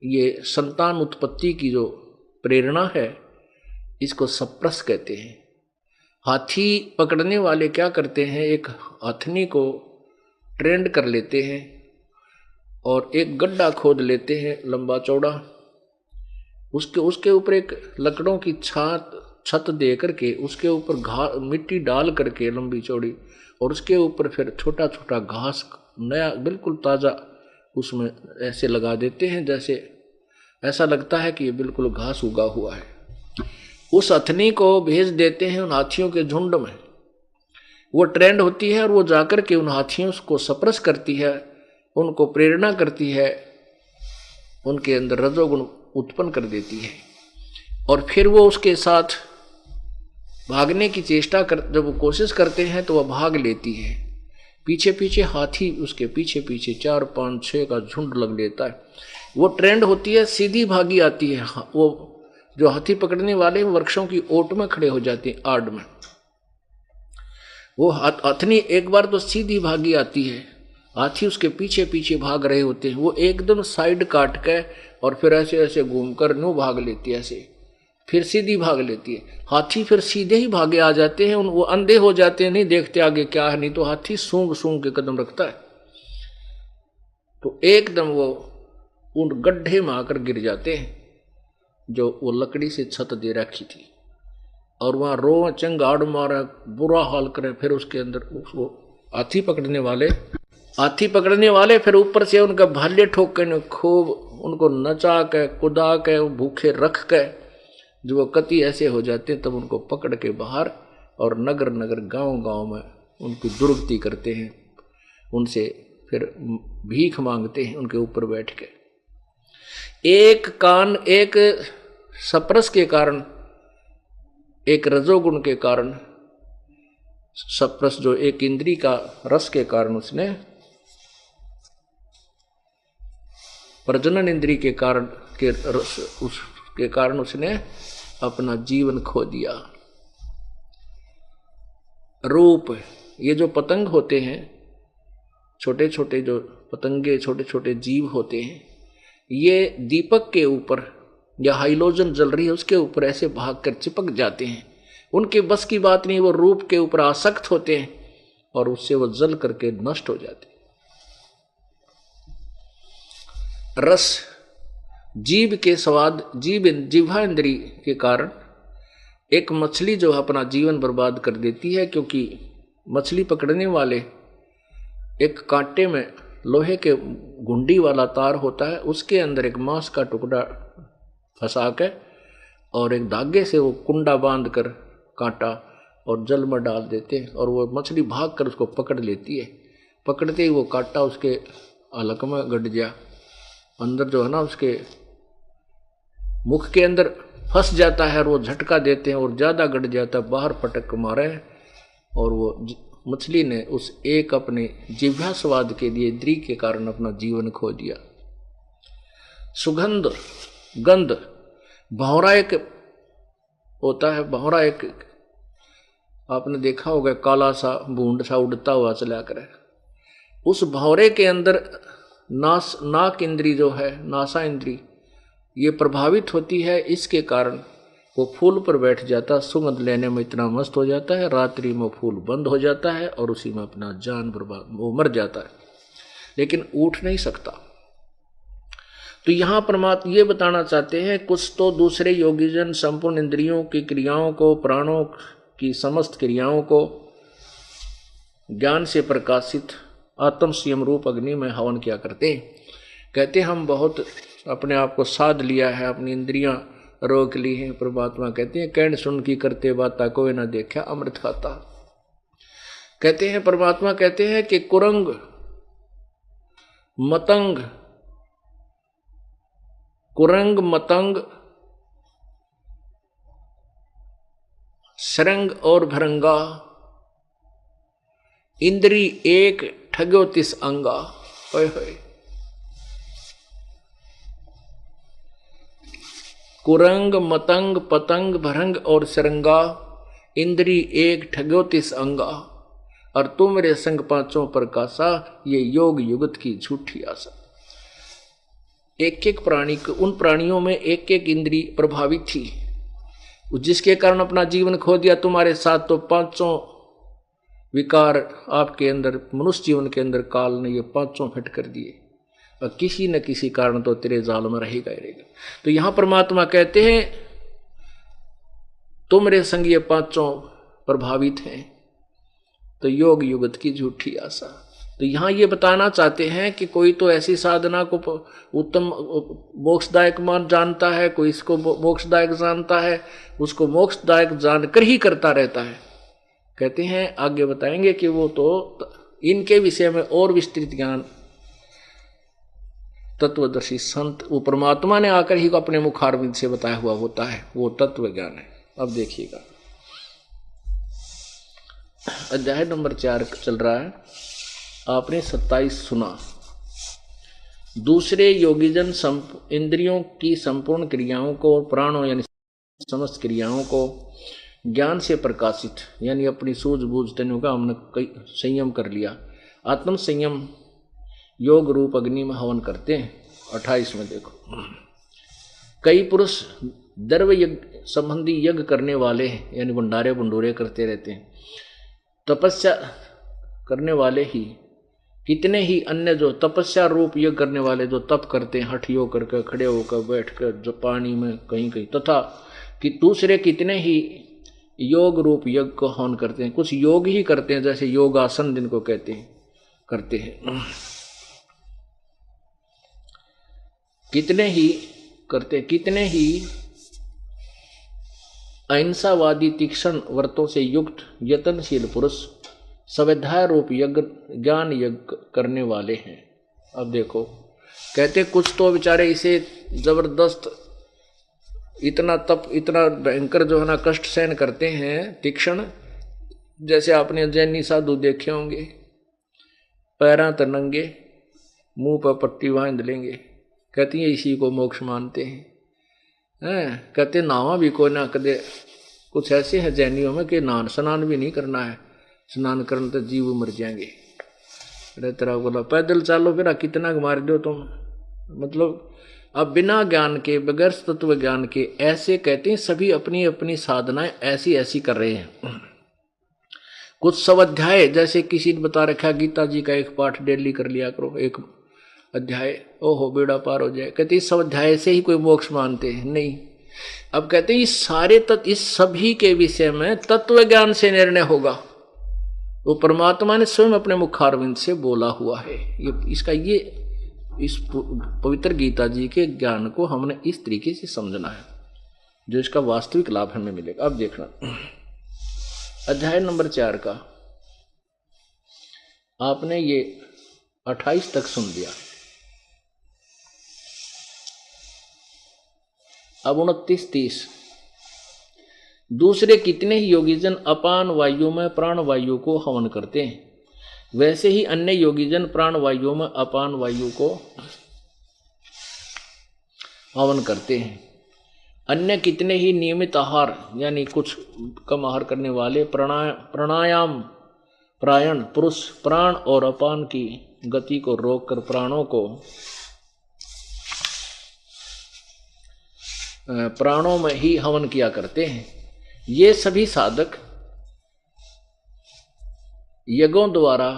ये संतान उत्पत्ति की जो प्रेरणा है, इसको सप्रस कहते हैं। हाथी पकड़ने वाले क्या करते हैं, एक हथनी को ट्रेंड कर लेते हैं और एक गड्ढा खोद लेते हैं लंबा चौड़ा, उसके ऊपर एक लकड़ों की छत दे करके उसके ऊपर मिट्टी डाल करके लंबी चौड़ी, और उसके ऊपर फिर छोटा छोटा घास नया बिल्कुल ताज़ा उसमें ऐसे लगा देते हैं, जैसे ऐसा लगता है कि ये बिल्कुल घास उगा हुआ है। उस हथनी को भेज देते हैं उन हाथियों के झुंड में, वो ट्रेंड होती है और वो जाकर के उन हाथियों को सप्रस करती है, उनको प्रेरणा करती है, उनके अंदर रजोगुण उत्पन्न कर देती है। और फिर वो उसके साथ भागने की चेष्टा जब वो कोशिश करते हैं तो वह भाग लेती है। पीछे पीछे हाथी उसके पीछे पीछे 4, 5, 6 का झुंड लग लेता है। वो ट्रेंड होती है, सीधी भागी आती है। वो जो हाथी पकड़ने वाले वृक्षों की ओट में खड़े हो जाते हैं, आड़ में। वो हथनी एक बार तो सीधी भागी आती है, हाथी उसके पीछे पीछे भाग रहे होते हैं, वो एकदम साइड काट के और फिर ऐसे ऐसे घूमकर न्यू भाग लेती है, ऐसे फिर सीधी भाग लेती है। हाथी फिर सीधे ही भागे आ जाते हैं, वो अंधे हो जाते हैं, नहीं देखते आगे क्या है, नहीं तो हाथी सूंघ सूंघ के कदम रखता है, तो एकदम वो उन गड्ढे में आकर गिर जाते हैं जो वो लकड़ी से छत दे रखी थी, और वहां रो चंगाड़ मारे, बुरा हाल करे। फिर उसके अंदर उसको हाथी पकड़ने वाले फिर ऊपर से उनका भाले ठोक के खूब उनको नचा के कुदा के भूखे रख के, जो वो कति ऐसे हो जाते हैं, तब उनको पकड़ के बाहर और नगर नगर गांव गांव में उनकी दुर्गति करते हैं, उनसे फिर भीख मांगते हैं उनके ऊपर बैठ के। एक सप्रस के कारण, एक रजोगुण के कारण, सप्रस जो एक इंद्री का रस के कारण, उसने प्रजनन इंद्री के कारण उसके कारण उसने अपना जीवन खो दिया। रूप, ये जो पतंग होते हैं, छोटे छोटे जो पतंगे, छोटे छोटे जीव होते हैं, ये दीपक के ऊपर या हाइलोजन जल रही है उसके ऊपर ऐसे भागकर चिपक जाते हैं। उनके बस की बात नहीं, वो रूप के ऊपर आसक्त होते हैं और उससे वो जल करके नष्ट हो जाते हैं। रस, जीव के स्वाद, जिह्वा इंद्री के कारण एक मछली जो अपना जीवन बर्बाद कर देती है, क्योंकि मछली पकड़ने वाले एक कांटे में लोहे के गुंडी वाला तार होता है, उसके अंदर एक मांस का टुकड़ा फंसा के और एक धागे से वो कुंडा बांध कर कांटा और जल में डाल देते हैं, और वो मछली भाग कर उसको पकड़ लेती है। पकड़ते ही वो कांटा उसके हलक में गड़ गया, अंदर जो है ना उसके मुख के अंदर फंस जाता है, और वो झटका देते हैं और ज़्यादा गड़ जाता है, बाहर पटक मारे, और वो मछली ने उस एक अपने जिह्वा स्वाद के लिए इंद्री के कारण अपना जीवन खो दिया। सुगंध, गंध, भौरा एक होता है, भौरा एक आपने देखा होगा, काला सा बूंद सा उड़ता हुआ चला करे। उस भौरे के अंदर नाक इंद्री जो है, नासा इंद्री, ये प्रभावित होती है। इसके कारण वो फूल पर बैठ जाता, सुगंध लेने में इतना मस्त हो जाता है, रात्रि में फूल बंद हो जाता है और उसी में अपना जान बर्बाद, वो मर जाता है, लेकिन उठ नहीं सकता। तो यहाँ परमात्मा ये बताना चाहते हैं, कुछ तो दूसरे योगीजन संपूर्ण इंद्रियों की क्रियाओं को, प्राणों की समस्त क्रियाओं को ज्ञान से प्रकाशित आत्म संयम रूप अग्नि में हवन किया करते। कहते हम बहुत अपने आप को साध लिया है, अपनी इंद्रियां रोक ली हैं। परमात्मा कहते हैं कहन सुन की करते बाता कोई ना देखा अमृत खाता। कहते हैं परमात्मा कहते हैं कि कुरंग मतंग सरंग और भरंगा इंद्री एक ठग्यो तिस अंगा। होय होय। कुरंग मतंग पतंग भरंग और सरंगा इंद्री एक ठग्यो तिस अंगा। और तुम मेरे संग पांचों प्रकाशा ये योग युगत की झूठी आशा। एक एक प्राणी को, उन प्राणियों में एक एक इंद्री प्रभावित थी, जिसके कारण अपना जीवन खो दिया। तुम्हारे साथ तो पांचों विकार आपके अंदर, मनुष्य जीवन के अंदर काल ने ये पांचों फिट कर दिए, और किसी न किसी कारण तो तेरे जाल में रहेगा ही रहेगा। तो यहां परमात्मा कहते हैं तुम मेरे संग ये पांचों प्रभावित हैं, तो योग युगत की झूठी आशा। तो यहां ये बताना चाहते हैं कि कोई तो ऐसी साधना को उत्तम मोक्षदायक मान जानता है, कोई इसको मोक्षदायक जानता है, उसको मोक्षदायक जानकर ही करता रहता है। कहते हैं आगे बताएंगे कि वो तो इनके विषय में और विस्तृत ज्ञान तत्वदर्शी संत, वो परमात्मा ने आकर ही अपने मुखारविंद से बताया हुआ होता है, वो तत्व ज्ञान है। अब देखिएगा अध्याय नंबर 4 चल रहा है। आपने 27 सुना। दूसरे योगीजन इंद्रियों की संपूर्ण क्रियाओं को, प्राणों यानी समस्त क्रियाओं को ज्ञान से प्रकाशित, यानी अपनी सूझबूझ तनु का हमने संयम कर लिया। आत्म संयम योग रूप अग्नि में हवन करते हैं। 28 में देखो, कई पुरुष द्रव्य यज्ञ संबंधी यज्ञ करने वाले हैं, यानी भंडारे भंडूरे करते रहते हैं। तपस्या करने वाले ही कितने ही अन्य जो तपस्या रूप यज्ञ करने वाले जो तप करते हैं, हठ योग करके, खड़े होकर, बैठकर, जो पानी में कहीं कहीं, तथा कि दूसरे कितने ही योग रूप यज्ञ को हवन करते हैं। कुछ योग ही करते हैं, जैसे योगासन जिनको कहते हैं, करते हैं। कितने ही करते, कितने ही अहिंसावादी तीक्ष्ण व्रतों से युक्त यत्नशील पुरुष स्वाध्याय रूप यज्ञ, ज्ञान यज्ञ करने वाले हैं। अब देखो कहते कुछ तो बेचारे इसे जबरदस्त इतना तप, इतना भयंकर जो है ना कष्ट सहन करते हैं, तीक्ष्ण, जैसे आपने जैनी साधु देखे होंगे, पैरां तर नंगे, मुंह पर पट्टी बांध लेंगे, कहती है इसी को मोक्ष मानते हैं। कहते नहावा भी कोई ना कदे। कुछ ऐसे हैं जैनियों में कि स्नान भी नहीं करना है, स्नान करने तो जीव मर जाएंगे। अरे तेरा बोला पैदल चलो फिर कितना मार दो तुम। मतलब अब बिना ज्ञान के, बगैर तत्व ज्ञान के ऐसे कहते हैं। सभी अपनी अपनी साधनाएं ऐसी ऐसी कर रहे हैं। कुछ स्वाध्याय, जैसे किसी ने बता रखा गीता जी का एक पाठ डेली कर लिया करो, एक अध्याय, ओहो बेड़ा पार हो जाए। कहते इस अध्याय से ही कोई मोक्ष मानते हैं? नहीं। अब कहते हैं इस सारे तत्व, इस सभी के विषय में तत्व ज्ञान से निर्णय होगा। वो परमात्मा ने स्वयं अपने मुखारविंद से बोला हुआ है। इस पवित्र गीता जी के ज्ञान को हमने इस तरीके से समझना है, जो इसका वास्तविक लाभ हमें मिलेगा। अब देखना अध्याय नंबर 4 का आपने ये 28 तक सुन लिया। अब 29-30, दूसरे कितने ही योगीजन अपान वायु में प्राण वायु को हवन करते हैं, वैसे ही अन्य योगीजन प्राण वायु में अपान वायु को हवन करते हैं। अन्य कितने ही नियमित आहार, यानी कुछ कम आहार करने वाले प्राणायाम प्रायण पुरुष प्राण और अपान की गति को रोककर प्राणों को प्राणों में ही हवन किया करते हैं। ये सभी साधक यज्ञों द्वारा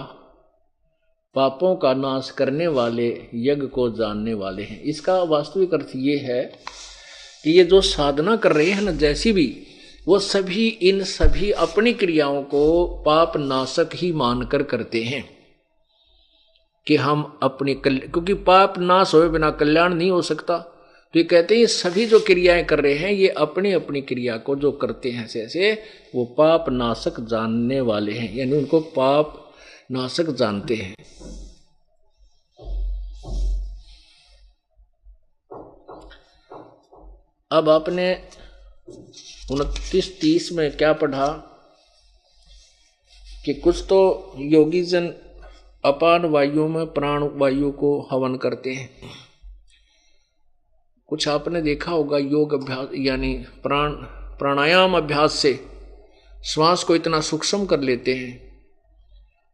पापों का नाश करने वाले यज्ञ को जानने वाले हैं। इसका वास्तविक अर्थ ये है कि ये जो साधना कर रहे हैं ना, जैसी भी, वो सभी इन सभी अपनी क्रियाओं को पाप नाशक ही मानकर करते हैं कि हम अपनी क्योंकि पाप नाश होए बिना कल्याण नहीं हो सकता। तो ये कहते हैं ये सभी जो क्रियाएं कर रहे हैं ये अपनी अपनी क्रिया को जो करते हैं ऐसे वो पाप नाशक जानने वाले हैं, यानी उनको पाप नाशक जानते हैं। अब आपने 29-30 में क्या पढ़ा कि कुछ तो योगी जन अपान वायु में प्राण वायु को हवन करते हैं। कुछ आपने देखा होगा योग अभ्यास यानी प्राणायाम अभ्यास से श्वास को इतना सूक्ष्म कर लेते हैं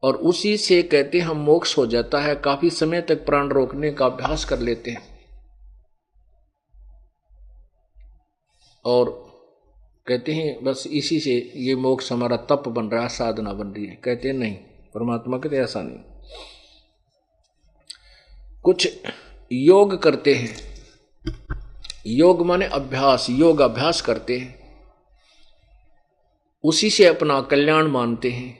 और उसी से कहते हैं हम मोक्ष हो जाता है। काफी समय तक प्राण रोकने का अभ्यास कर लेते हैं और कहते हैं बस इसी से ये मोक्ष हमारा तप बन रहा है, साधना बन रही है। कहते हैं नहीं, परमात्मा कहते ऐसा नहीं। कुछ योग करते हैं, योग माने अभ्यास, योग अभ्यास करते हैं, उसी से अपना कल्याण मानते हैं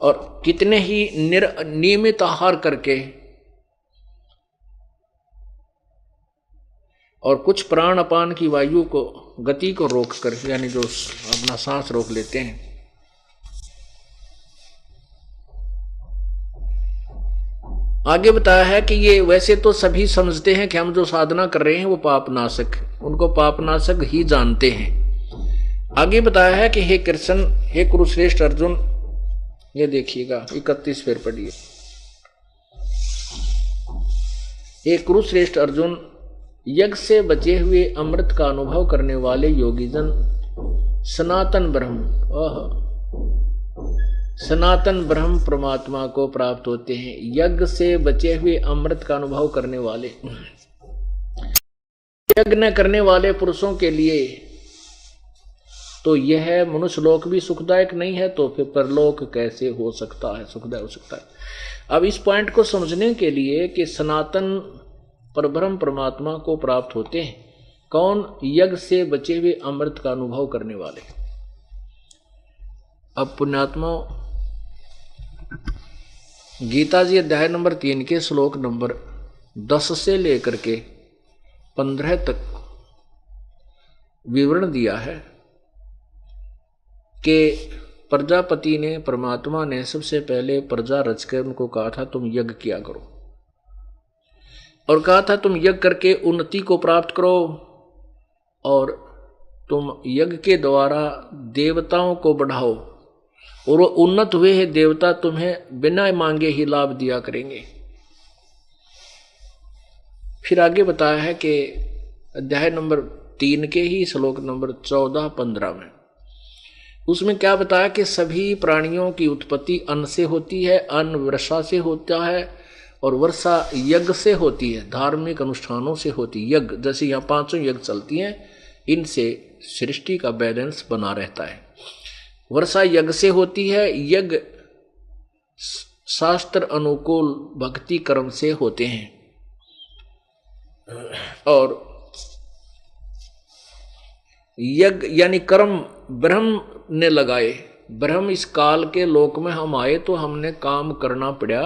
और कितने ही नियमित आहार करके और कुछ प्राण अपान की वायु को गति को रोक कर यानी जो अपना सांस रोक लेते हैं। आगे बताया है कि ये वैसे तो सभी समझते हैं कि हम जो साधना कर रहे हैं वो पापनाशक, उनको पापनाशक ही जानते हैं। आगे बताया है कि हे कृष्ण, हे कुरुश्रेष्ठ अर्जुन, ये देखिएगा 31 फिर पढ़िए। हे कुरुश्रेष्ठ अर्जुन, यज्ञ से बचे हुए अमृत का अनुभव करने वाले योगीजन सनातन ब्रह्म परमात्मा को प्राप्त होते हैं। यज्ञ से बचे हुए अमृत का अनुभव करने वाले, यज्ञ करने वाले पुरुषों के लिए तो यह मनुष्य लोक भी सुखदायक नहीं है, तो फिर परलोक कैसे हो सकता है, सुखदायक हो सकता है। अब इस पॉइंट को समझने के लिए कि सनातन परब्रह्म परमात्मा को प्राप्त होते हैं कौन? यज्ञ से बचे हुए अमृत का अनुभव करने वाले। अब पुण्यात्मा, गीता जी अध्याय नंबर 3 के श्लोक नंबर 10 से लेकर के 15 तक विवरण दिया है कि प्रजापति ने, परमात्मा ने सबसे पहले प्रजा रचकर उनको कहा था तुम यज्ञ किया करो और कहा था तुम यज्ञ करके उन्नति को प्राप्त करो और तुम यज्ञ के द्वारा देवताओं को बढ़ाओ और वो उन्नत हुए हैं देवता तुम्हें बिना मांगे ही लाभ दिया करेंगे। फिर आगे बताया है कि अध्याय नंबर 3 के ही श्लोक नंबर 14-15 में उसमें क्या बताया कि सभी प्राणियों की उत्पत्ति अन्न से होती है, अन्न वर्षा से होता है और वर्षा यज्ञ से होती है, धार्मिक अनुष्ठानों से होती है। यज्ञ जैसे यहाँ 5 यज्ञ चलती हैं, इनसे सृष्टि का बैलेंस बना रहता है। वर्षा यज्ञ से होती है, यज्ञ शास्त्र अनुकूल भक्ति कर्म से होते हैं और यज्ञ यानी कर्म ब्रह्म ने लगाए। ब्रह्म इस काल के लोक में हम आए तो हमने काम करना पड़ा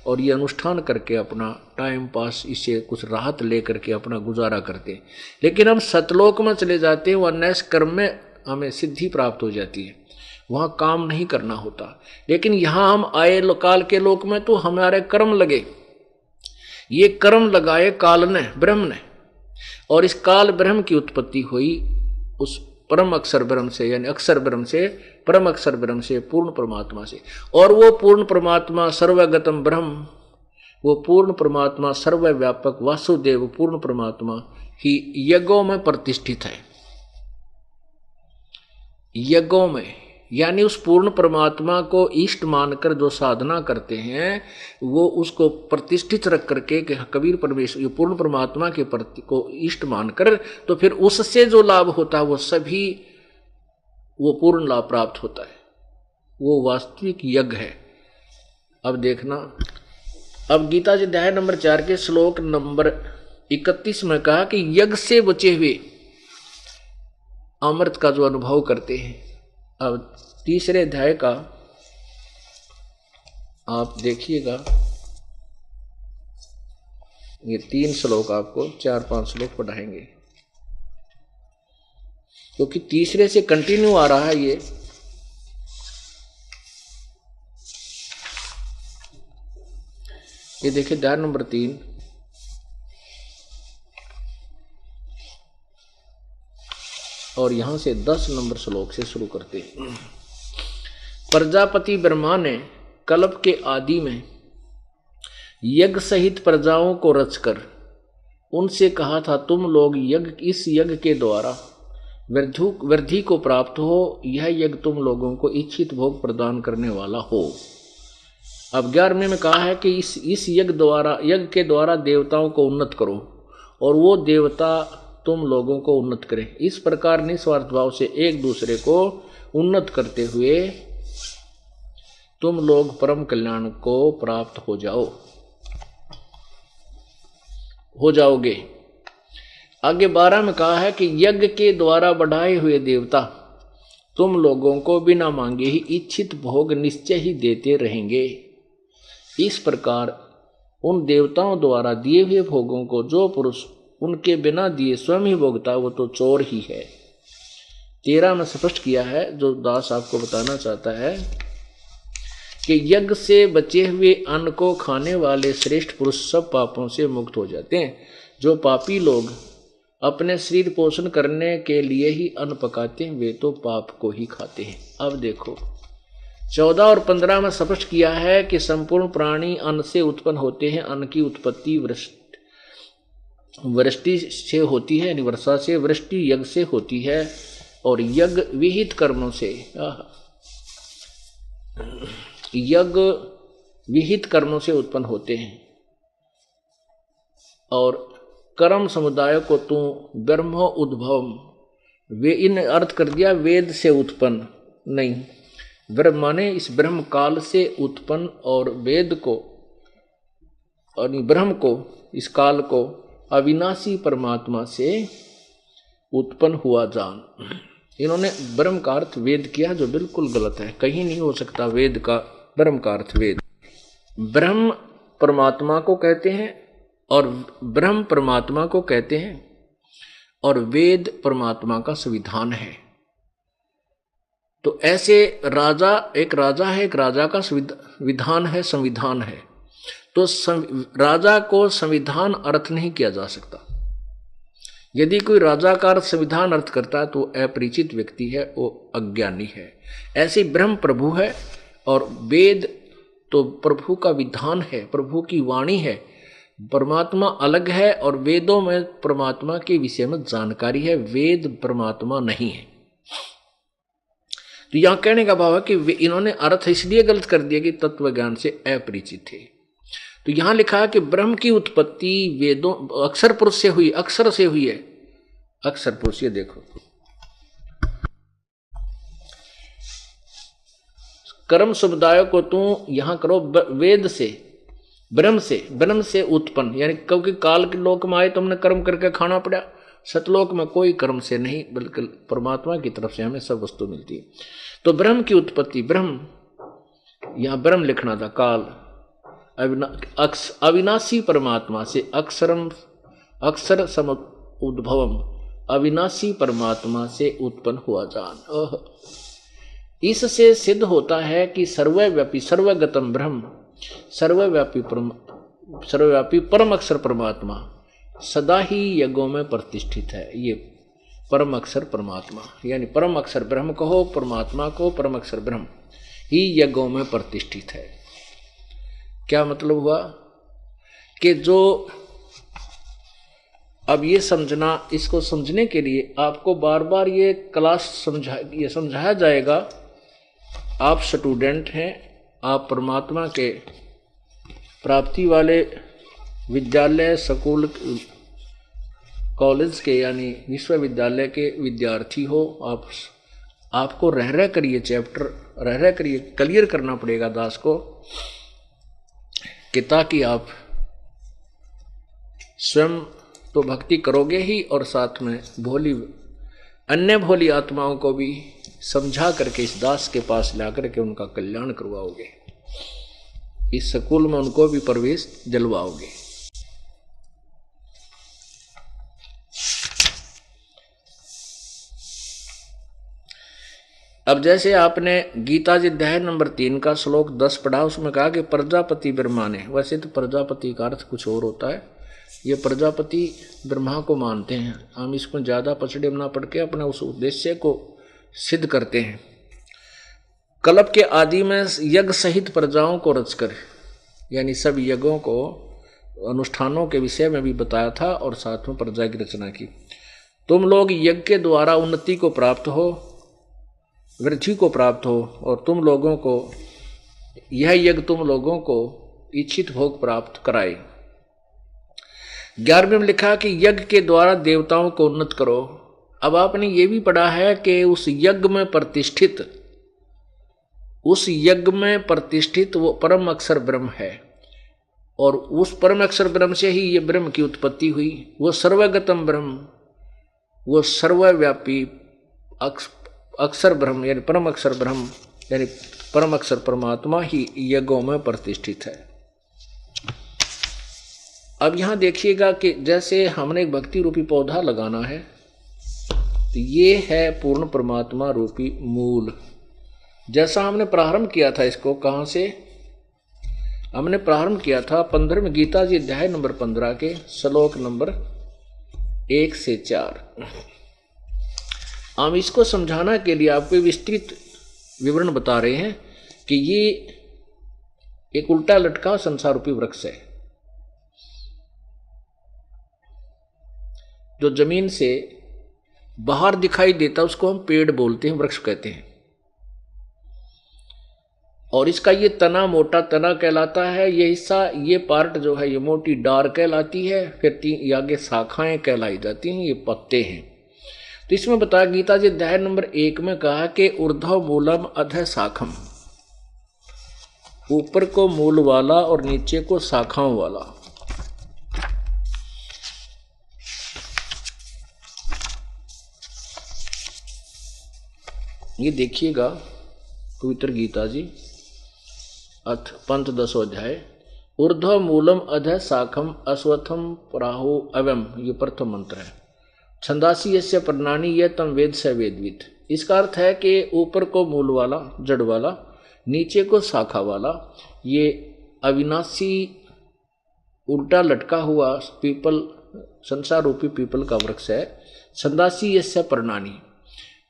और ये अनुष्ठान करके अपना टाइम पास, इससे कुछ राहत लेकर के अपना गुजारा करते। लेकिन हम सतलोक में चले जाते हैं, वह नैस कर्म में हमें सिद्धि प्राप्त हो जाती है, वहाँ काम नहीं करना होता। लेकिन यहाँ हम आए काल के लोक में तो हमारे कर्म लगे, ये कर्म लगाए काल ने, ब्रह्म ने, और इस काल ब्रह्म की उत्पत्ति हुई उस परम अक्षर ब्रह्म से, यानी अक्षर ब्रह्म से, परम अक्षर ब्रह्म से, पूर्ण परमात्मा से। और वो पूर्ण परमात्मा सर्वगतम ब्रह्म, वो पूर्ण परमात्मा सर्वव्यापक वासुदेव पूर्ण परमात्मा ही यज्ञों में प्रतिष्ठित है। यज्ञों में यानी उस पूर्ण परमात्मा को इष्ट मानकर जो साधना करते हैं वो उसको प्रतिष्ठित रख करके कबीर परमेश्वर पूर्ण परमात्मा के प्रति को इष्ट मानकर, तो फिर उससे जो लाभ होता है वो सभी वो पूर्ण लाभ प्राप्त होता है, वो वास्तविक यज्ञ है। अब देखना, अब गीता जी अध्याय नंबर 4 के श्लोक नंबर 31 में कहा कि यज्ञ से बचे हुए अमृत का जो अनुभव करते हैं। अब तीसरे अध्याय का आप देखिएगा, ये 3 श्लोक आपको 4-5 श्लोक पढ़ाएंगे, क्योंकि तीसरे से कंटिन्यू आ रहा है ये देखिए अध्याय नंबर 3 और यहां से 10 नंबर श्लोक से शुरू करते हैं। प्रजापति ब्रह्मा ने कल्प के आदि में यज्ञ सहित प्रजाओं को रचकर उनसे कहा था, तुम लोग इस यज्ञ के द्वारा वृद्धि को प्राप्त हो। यह यज्ञ तुम लोगों को इच्छित भोग प्रदान करने वाला हो। अब 11वें में कहा है कि इस यज्ञ के द्वारा देवताओं को उन्नत करो और वो देवता तुम लोगों को उन्नत करें। इस प्रकार निस्वार्थ भाव से एक दूसरे को उन्नत करते हुए तुम लोग परम कल्याण को प्राप्त हो जाओगे। आगे 12 में कहा है कि यज्ञ के द्वारा बढ़ाए हुए देवता तुम लोगों को बिना मांगे ही इच्छित भोग निश्चय ही देते रहेंगे। इस प्रकार उन देवताओं द्वारा दिए हुए भोगों को जो पुरुष उनके बिना दिए स्वयं ही भोगता वो तो चोर ही है। 13 में स्पष्ट किया है, जो दास आपको बताना चाहता है कि यज्ञ से बचे हुए अन्न को खाने वाले श्रेष्ठ पुरुष सब पापों से मुक्त हो जाते हैं। जो पापी लोग अपने शरीर पोषण करने के लिए ही अन्न पकाते हैं वे तो पाप को ही खाते हैं। अब देखो 14 और 15 में स्पष्ट किया है कि संपूर्ण प्राणी अन्न से उत्पन्न होते हैं। अन्न की उत्पत्ति वृष्टि से होती है, वर्षा से, वृष्टि यज्ञ से होती है और यज्ञ विहित कर्मों से उत्पन्न होते हैं। और कर्म समुदाय को तू ब्रह्म उद्भव वे इन अर्थ कर दिया वेद से उत्पन्न नहीं, ब्रह्म माने इस ब्रह्म काल से उत्पन्न और वेद को और ब्रह्म को इस काल को अविनाशी परमात्मा से उत्पन्न हुआ जान। इन्होंने ब्रह्म का अर्थ वेद किया जो बिल्कुल गलत है। कहीं नहीं हो सकता वेद का ब्रह्म का अर्थ वेद। ब्रह्म परमात्मा को कहते हैं और ब्रह्म परमात्मा को कहते हैं और वेद परमात्मा का संविधान है। तो ऐसे एक राजा है, एक राजा का विधान है, संविधान है। तो राजा को संविधान अर्थ नहीं किया जा सकता। यदि कोई राजा का अर्थ संविधान अर्थ करता है तो अपरिचित व्यक्ति है, वो अज्ञानी है। ऐसे ब्रह्म प्रभु है और वेद तो प्रभु का विधान है, प्रभु की वाणी है। परमात्मा अलग है और वेदों में परमात्मा के विषय में जानकारी है, वेद परमात्मा नहीं है। तो यहां कहने का भाव है कि इन्होंने अर्थ इसलिए गलत कर दिया कि तत्व ज्ञान से अपरिचित थे। तो यहां लिखा है कि ब्रह्म की उत्पत्ति वेदों अक्षर पुरुष से हुई, अक्षर से हुई है। अक्षर पुरुष, ये देखो कर्म समुदाय को तू यहां करो वेद से, ब्रह्म से उत्पन्न, यानी क्योंकि काल के लोक में आए तो हमने कर्म करके खाना पड़ा। सतलोक में कोई कर्म से नहीं, बल्कि परमात्मा की तरफ से हमें सब वस्तु मिलती है। तो ब्रह्म की उत्पत्ति, ब्रह्म यहां ब्रह्म लिखना था, काल अविनाशी परमात्मा से अक्षर सम उद्भवम अविनाशी परमात्मा से उत्पन्न हुआ जान। इससे सिद्ध होता है कि सर्वव्यापी सर्वगतम ब्रह्म, सर्वव्यापी परम अक्षर परमात्मा सदा ही यज्ञों में प्रतिष्ठित है। ये परम अक्षर परमात्मा, यानी परम अक्षर ब्रह्म कहो, परमात्मा को परम अक्षर ब्रह्म ही यज्ञों में प्रतिष्ठित है। क्या मतलब हुआ कि जो अब ये समझना, इसको समझने के लिए आपको बार बार ये क्लास समझाया जाएगा। आप स्टूडेंट हैं, आप परमात्मा के प्राप्ति वाले विद्यालय, स्कूल, कॉलेज के यानी विश्वविद्यालय के विद्यार्थी हो। आपको रह कर ये चैप्टर रह कर ये क्लियर करना पड़ेगा दास को, कि ताकि आप स्वयं तो भक्ति करोगे ही, और साथ में अन्य भोली आत्माओं को भी समझा करके इस दास के पास ला करके उनका कल्याण करवाओगे, इस स्कूल में उनको भी प्रवेश दिलवाओगे। अब जैसे आपने गीता जी अध्याय नंबर 3 का श्लोक 10 पढ़ा, उसमें कहा कि प्रजापति ब्रह्मा ने, वैसे तो प्रजापति का अर्थ कुछ और होता है, ये प्रजापति ब्रह्मा को मानते हैं, हम इसको ज्यादा पछड़े ना पड़ के अपने उस उद्देश्य को सिद्ध करते हैं। कल्प के आदि में यज्ञ सहित प्रजाओं को रचकर, यानी सब यज्ञों को अनुष्ठानों के विषय में भी बताया था और साथ में प्रजा की रचना की। तुम लोग यज्ञ के द्वारा उन्नति को प्राप्त हो, वृद्धि को प्राप्त हो, और तुम लोगों को यह यज्ञ तुम लोगों को इच्छित भोग प्राप्त कराए। 11वें में लिखा कि यज्ञ के द्वारा देवताओं को उन्नत करो। अब आपने ये भी पढ़ा है कि उस यज्ञ में प्रतिष्ठित वो परम अक्षर ब्रह्म है, और उस परम अक्षर ब्रह्म से ही ये ब्रह्म की उत्पत्ति हुई। वो सर्वगतम ब्रह्म, वो सर्वव्यापी अक्षर ब्रह्म यानी परम अक्षर ब्रह्म यानी परम अक्षर परमात्मा ही यज्ञों में प्रतिष्ठित है। अब यहां देखिएगा कि जैसे हमने एक भक्ति रूपी पौधा लगाना है, तो ये है पूर्ण परमात्मा रूपी मूल। जैसा हमने प्रारंभ किया था, इसको कहां से हमने प्रारंभ किया था? 15वें गीता जी अध्याय नंबर 15 के श्लोक नंबर 1 से 4। हम इसको समझाने के लिए आपको विस्तृत विवरण बता रहे हैं कि ये एक उल्टा लटका संसार रूपी वृक्ष है, जो जमीन से बाहर दिखाई देता, उसको हम पेड़ बोलते हैं, वृक्ष कहते हैं। और इसका ये तना मोटा तना कहलाता है, ये हिस्सा, ये पार्ट जो है ये मोटी डार कहलाती है, फिर ये आगे शाखाएं कहलाई जाती हैं, ये पत्ते हैं। तो इसमें बताया गीता जी अध्याय नंबर 1 में कहा कि ऊर्ध्व मूलम अधः शाखम, ऊपर को मूल वाला और नीचे को शाखाओं वाला। ये देखिएगा पवित्र गीता जी अथ पंथ 10 अध्याय, ऊर्ध्व मूलम अधः शाखम अश्वत्थम प्राहु अवम, ये प्रथम मंत्र है। छंदासी यस्य प्रणानी यह तम वेद स वेदविद। इसका अर्थ है कि ऊपर को मूल वाला जड़ वाला, नीचे को शाखा वाला, ये अविनाशी उल्टा लटका हुआ पीपल, संसार रूपी पीपल का वृक्ष है। छंदासी यस्य प्रणानी,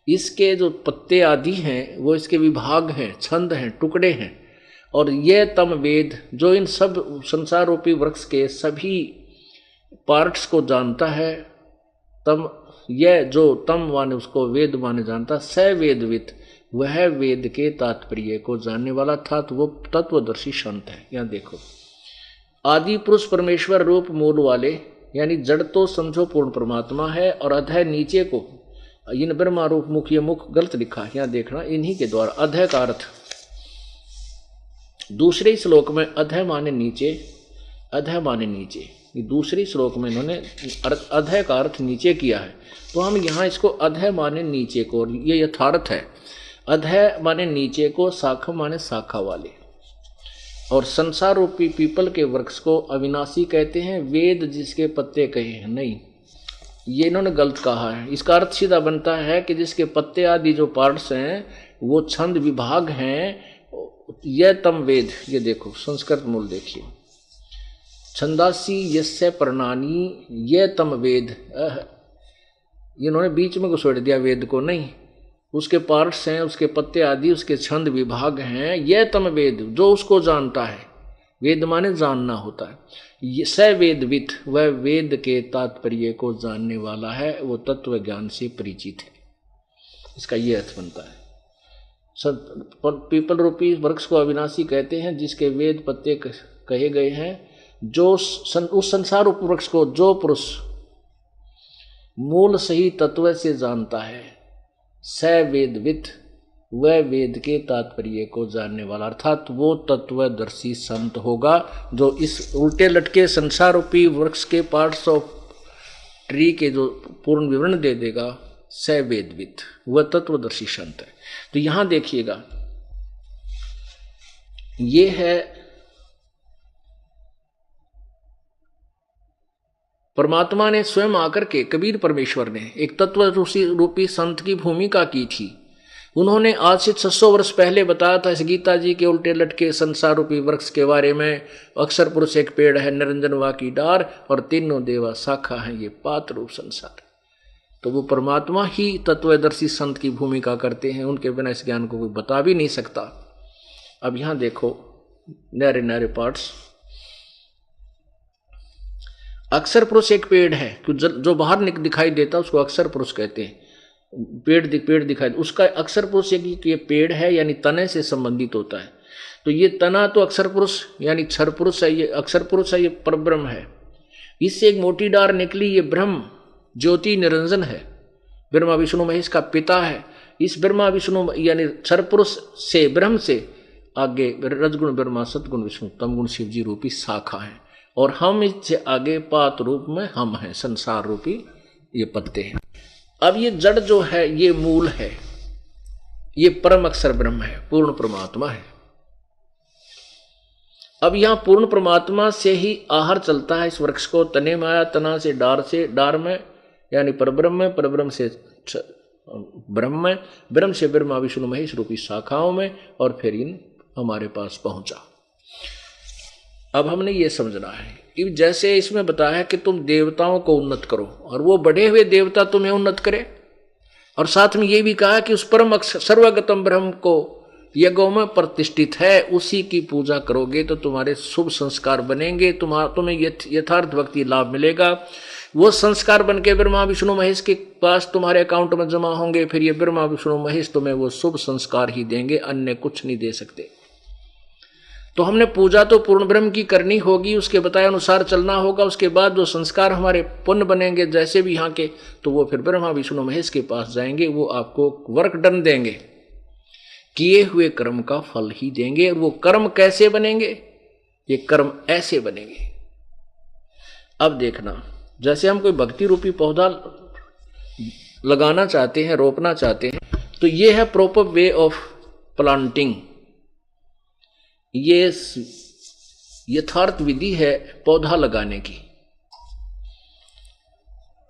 इसके जो पत्ते आदि हैं वो इसके विभाग हैं, छंद हैं, टुकड़े हैं। और ये तम वेद, जो इन सब संसार रूपी वृक्ष के सभी पार्ट्स को जानता है, तम यह जो तम माने उसको वेद माने जानता, स वेदवित, वह वेद के तात्पर्य को जानने वाला था, तो वो तत्वदर्शी संत है। यहाँ देखो, आदि पुरुष परमेश्वर रूप मूल वाले, यानी जड़ तो समझो पूर्ण परमात्मा है, और अधः नीचे को इन ब्रह्मा रूप मुख, ये मुख गलत लिखा है, यहाँ देखना, इन्हीं के द्वारा अधः का अर्थ दूसरे श्लोक में अधः माने नीचे, अधः माने नीचे, ये दूसरे श्लोक में इन्होंने अधः का अर्थ नीचे किया है। तो हम यहाँ इसको अधः माने नीचे को, ये यथार्थ है, अधः माने नीचे को, शाखा माने शाखा वाले। और संसार रूपी पीपल के वृक्ष को अविनाशी कहते हैं, वेद जिसके पत्ते कहे हैं, नहीं, ये इन्होंने गलत कहा है। इसका अर्थ सीधा बनता है कि जिसके पत्ते आदि जो पार्ट्स हैं वो छंद विभाग हैं, यह तम वेद। ये देखो संस्कृत मूल देखिए, छंदासी यस्य प्रणानी ये तम वेद, इन्होंने बीच में घुसेड़ दिया वेद को, नहीं, उसके पार्ट्स हैं, उसके पत्ते आदि, उसके छंद विभाग हैं, ये तम वेद, जो उसको जानता है। वेद माने जानना होता है। स वेदवित, वह वेद के तात्पर्य को जानने वाला है, वो तत्व ज्ञान से परिचित है। इसका ये अर्थ बनता है। पीपल रूपी वृक्ष को अविनाशी कहते हैं, जिसके वेद पत्ते कहे गए हैं। जो उस संसार रूप वृक्ष को जो पुरुष मूल सही तत्व से जानता है, स वेदवित, वह वेद के तात्पर्य को जानने वाला, अर्थात वो तत्वदर्शी संत होगा, जो इस उल्टे लटके संसार रूपी वृक्ष के पार्ट्स ऑफ ट्री के जो पूर्ण विवरण दे देगा स वेदविद, वह तत्वदर्शी संत है। तो यहां देखिएगा, ये है परमात्मा ने स्वयं आकर के, कबीर परमेश्वर ने एक तत्व रूपी संत की भूमिका की थी। उन्होंने आज से 600 वर्ष पहले बताया था इस गीता जी के उल्टे लटके संसार रूपी वृक्ष के बारे में। अक्षर पुरुष एक पेड़ है, निरंजन वा की डार, और तीनों देवा शाखा है, ये पात रूप संसार। तो वो परमात्मा ही तत्वदर्शी संत की भूमिका करते हैं, उनके बिना इस ज्ञान को कोई बता भी नहीं सकता। अब यहां देखो नारे नारे पार्ट्स। अक्षर पुरुष एक पेड़ है, जो बाहर दिखाई देता उसको अक्षर पुरुष कहते हैं। पेड़ दिखाई, उसका अक्षर पुरुष ये पेड़ है, यानी तने से संबंधित होता है। तो ये तना तो अक्षर पुरुष यानी क्षर पुरुष है, ये अक्षर पुरुष है, ये परब्रह्म है। इससे एक मोटी डार निकली, ये ब्रह्म ज्योति निरंजन है, ब्रह्मा विष्णु महेश का पिता है। इस ब्रह्मा विष्णु यानी क्षर पुरुष से, ब्रह्म से आगे रजगुण ब्रह्मा, सतगुण विष्णु, तमगुण शिव जी रूपी शाखा है, और हम इससे आगे पात रूप में हम हैं, संसार रूपी ये पत्ते हैं। अब ये जड़ जो है ये मूल है, ये परम अक्षर ब्रह्म है, पूर्ण परमात्मा है। अब यहां पूर्ण परमात्मा से ही आहार चलता है इस वृक्ष को, तने में आया, तना से डार में यानी परब्रह्म में, परब्रह्म से ब्रह्म में, ब्रह्म से ब्रह्मा विष्णु महेश रूपी शाखाओं में, और फिर इन हमारे पास पहुंचा। अब हमने ये समझना है कि जैसे इसमें बताया कि तुम देवताओं को उन्नत करो, और वो बढ़े हुए देवता तुम्हें उन्नत करे, और साथ में ये भी कहा कि उस परम सर्वगतम ब्रह्म को यज्ञों में प्रतिष्ठित है, उसी की पूजा करोगे तो तुम्हारे शुभ संस्कार बनेंगे, तुम्हें यथार्थ भक्ति लाभ मिलेगा। वो संस्कार बन के ब्रह्मा विष्णु महेश के पास तुम्हारे अकाउंट में जमा होंगे, फिर ये ब्रह्मा विष्णु महेश तुम्हें वो शुभ संस्कार ही देंगे, अन्य कुछ नहीं दे सकते। तो हमने पूजा तो पूर्ण ब्रह्म की करनी होगी, उसके बताए अनुसार चलना होगा। उसके बाद जो संस्कार हमारे पुण्य बनेंगे जैसे भी यहाँ के, तो वो फिर ब्रह्मा विष्णु महेश के पास जाएंगे, वो आपको वर्क डन देंगे, किए हुए कर्म का फल ही देंगे। और वो कर्म कैसे बनेंगे? ये कर्म ऐसे बनेंगे। अब देखना, जैसे हम कोई भक्ति रूपी पौधा लगाना चाहते हैं, रोपना चाहते हैं, तो ये है प्रॉपर वे ऑफ प्लांटिंग, ये यथार्थ विधि है पौधा लगाने की।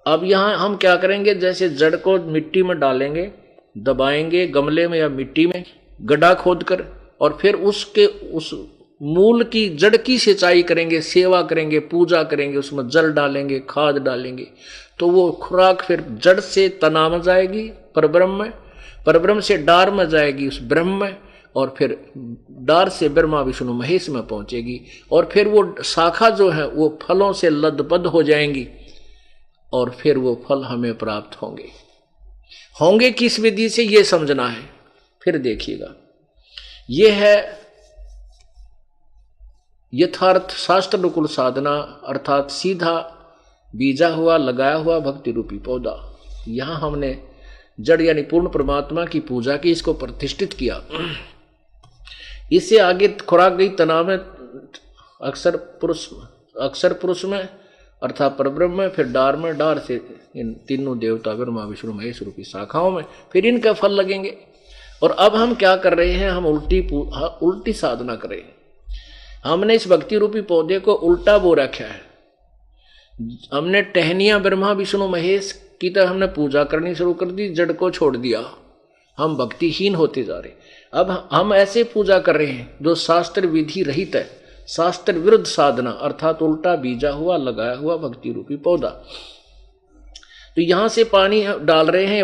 अब यहां हम क्या करेंगे, जैसे जड़ को मिट्टी में डालेंगे, दबाएंगे गमले में या मिट्टी में गड्ढा खोदकर, और फिर उस मूल की जड़ की सिंचाई करेंगे, सेवा करेंगे, पूजा करेंगे, उसमें जल डालेंगे, खाद डालेंगे, तो वो खुराक फिर जड़ से तना में जाएगी परब्रह्म में, परब्रह्म से डार में जाएगी उस ब्रह्म में, और फिर डार से ब्रह्मा विष्णु महेश में पहुंचेगी, और फिर वो शाखा जो है वो फलों से लदबद हो जाएंगी, और फिर वो फल हमें प्राप्त होंगे किस विधि से, ये समझना है। फिर देखिएगा, ये है यथार्थ शास्त्र अनुकूल साधना, अर्थात सीधा बीजा हुआ, लगाया हुआ भक्ति रूपी पौधा। यहां हमने जड़ यानी पूर्ण परमात्मा की पूजा की, इसको प्रतिष्ठित किया। इससे आगे खुराक गई तना में, अक्षर पुरुष में अर्थात परब्रह्म में, फिर डार में, डार से इन तीनों देवता ब्रह्मा विष्णु महेश रूपी शाखाओं में, फिर इनका फल लगेंगे। और अब हम क्या कर रहे हैं, हम उल्टी साधना कर रहे हैं। हमने इस भक्ति रूपी पौधे को उल्टा बो रखा है। हमने टहनियां ब्रह्मा विष्णु महेश की तरह हमने पूजा करनी शुरू कर दी, जड़ को छोड़ दिया, हम भक्तिहीन होते जा रहे। अब हम ऐसे पूजा कर रहे हैं जो शास्त्र विधि रहित है, शास्त्र विरुद्ध साधना, अर्थात उल्टा बीजा हुआ, लगाया हुआ भक्ति रूपी पौधा। तो यहां से पानी डाल रहे हैं,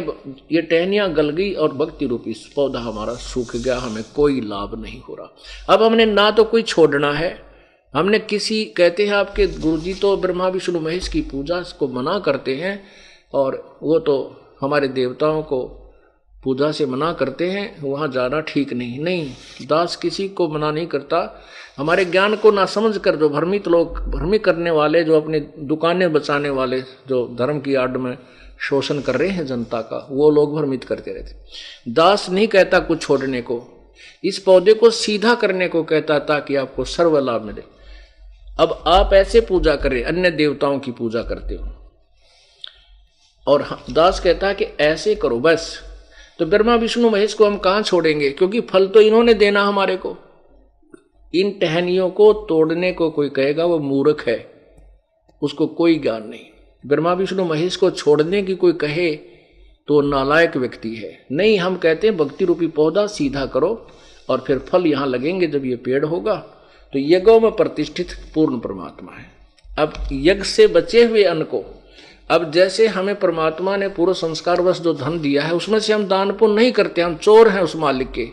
ये टहनियां गल गई और भक्ति रूपी पौधा हमारा सूख गया, हमें कोई लाभ नहीं हो रहा। अब हमने ना तो कोई छोड़ना है, हमने किसी, कहते हैं आपके गुरुजी तो ब्रह्मा विष्णु महेश की पूजा को मना करते हैं, और वो तो हमारे देवताओं को पूजा से मना करते हैं, वहाँ जाना ठीक नहीं। दास किसी को मना नहीं करता। हमारे ज्ञान को ना समझ कर जो भ्रमित लोग, भ्रमित करने वाले, जो अपनी दुकानें बचाने वाले, जो धर्म की आड़ में शोषण कर रहे हैं जनता का, वो लोग भ्रमित करते रहते। दास नहीं कहता कुछ छोड़ने को, इस पौधे को सीधा करने को कहता, ताकि आपको सर्व लाभ मिले। अब आप ऐसे पूजा करें, अन्य देवताओं की पूजा करते हो, और दास कहता है कि ऐसे करो बस। तो ब्रह्मा विष्णु महेश को हम कहाँ छोड़ेंगे, क्योंकि फल तो इन्होंने देना हमारे को। इन टहनियों को तोड़ने को कोई कहेगा वो मूर्ख है, उसको कोई ज्ञान नहीं। ब्रह्मा विष्णु महेश को छोड़ने की कोई कहे तो नालायक व्यक्ति है। नहीं, हम कहते हैं भक्ति रूपी पौधा सीधा करो और फिर फल यहां लगेंगे। जब ये पेड़ होगा तो यज्ञों में प्रतिष्ठित पूर्ण परमात्मा है। अब यज्ञ से बचे हुए अन्न को, अब जैसे हमें परमात्मा ने पूर्व संस्कारवश जो धन दिया है उसमें से हम दान पुण्य नहीं करते, हम चोर हैं उस मालिक के।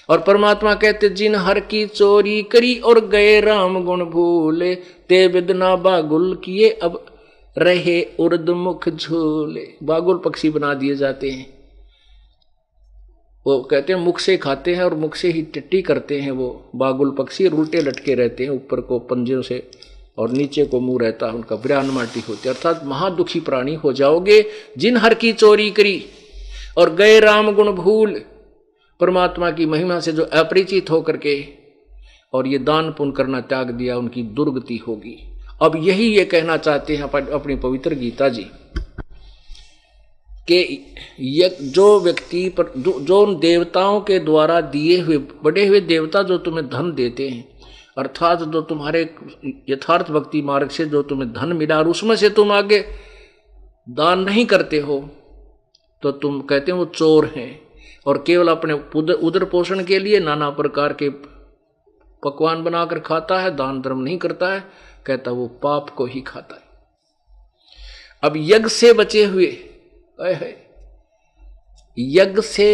और परमात्मा कहते जिन हर की चोरी करी और गए राम गुण भूले, ते बिदना बागुल किए अब रहे उर्द मुख झूले। बागुल पक्षी बना दिए जाते हैं, वो कहते हैं मुख से खाते हैं और मुख से ही टट्टी करते हैं। वो बागुल पक्षी उल्टे लटके रहते हैं, ऊपर को पंजों से और नीचे को मुंह रहता है उनका, बिरान माटी होती है। अर्थात महादुखी प्राणी हो जाओगे जिन हर की चोरी करी और गए राम गुण भूल। परमात्मा की महिमा से जो अपरिचित होकर के और ये दान पुण्य करना त्याग दिया, उनकी दुर्गति होगी। अब यही ये कहना चाहते हैं अपनी पवित्र गीता जी कि जो व्यक्ति पर जो उन देवताओं के द्वारा दिए हुए बड़े हुए देवता जो तुम्हें धन देते हैं, अर्थात जो तुम्हारे यथार्थ भक्ति मार्ग से जो तुम्हें धन मिला और उसमें से तुम आगे दान नहीं करते हो, तो तुम कहते हो वो चोर हैं और केवल अपने उदर पोषण के लिए नाना प्रकार के पकवान बनाकर खाता है, दान धर्म नहीं करता है, कहता वो पाप को ही खाता है। अब यज्ञ से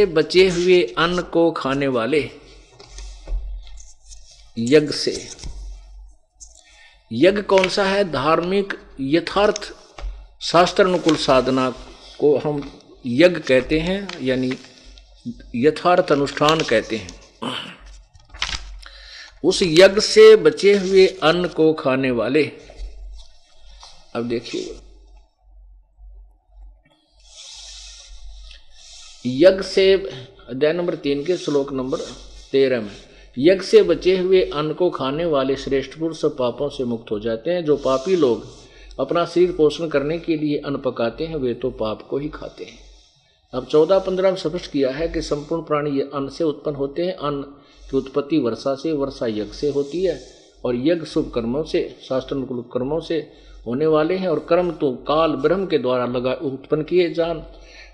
बचे हुए अन्न को खाने वाले, यज्ञ कौन सा है? धार्मिक यथार्थ शास्त्र अनुकूल साधना को हम यज्ञ कहते हैं, यानी यथार्थ अनुष्ठान कहते हैं। उस यज्ञ से बचे हुए अन्न को खाने वाले, अब देखिए यज्ञ से अध्याय नंबर 3 के श्लोक नंबर 13 में, यज्ञ से बचे हुए अन्न को खाने वाले श्रेष्ठ पुरुष पापों से मुक्त हो जाते हैं। जो पापी लोग अपना शरीर पोषण करने के लिए अन्न पकाते हैं वे तो पाप को ही खाते हैं। अब 14-15 में स्पष्ट किया है कि संपूर्ण प्राणी ये अन्न से उत्पन्न होते हैं। अन्न की उत्पत्ति वर्षा से, वर्षा यज्ञ से होती है और यज्ञ शुभ कर्मों से, शास्त्र अनुकूल कर्मों से होने वाले हैं। और कर्म तो काल ब्रह्म के द्वारा उत्पन्न किए जान,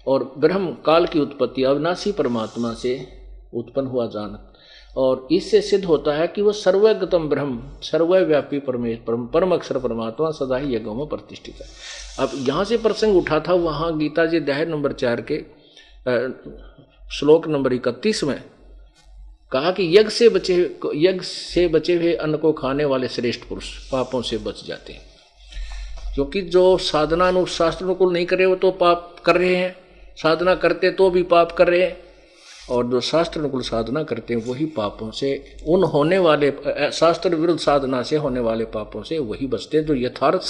और ब्रह्म काल की उत्पत्ति अविनाशी परमात्मा से उत्पन्न हुआ जान। और इससे सिद्ध होता है कि वह सर्वगतम ब्रह्म, सर्वव्यापी परम अक्षर परमात्मा सदा ही यज्ञों में प्रतिष्ठित है। अब यहाँ से प्रसंग उठा था, वहाँ गीता जी अध्याय नंबर 4 के श्लोक नंबर 31 में कहा कि यज्ञ से बचे हुए अन्न को खाने वाले श्रेष्ठ पुरुष पापों से बच जाते हैं। क्योंकि जो साधना शास्त्र अनुकूल नहीं करे वो तो पाप कर रहे हैं, साधना करते तो भी पाप कर रहे हैं, और जो शास्त्र अनुकूल साधना करते हैं वही पापों से, उन होने वाले शास्त्र विरुद्ध साधना से होने वाले पापों से वही बचते हैं जो यथार्थ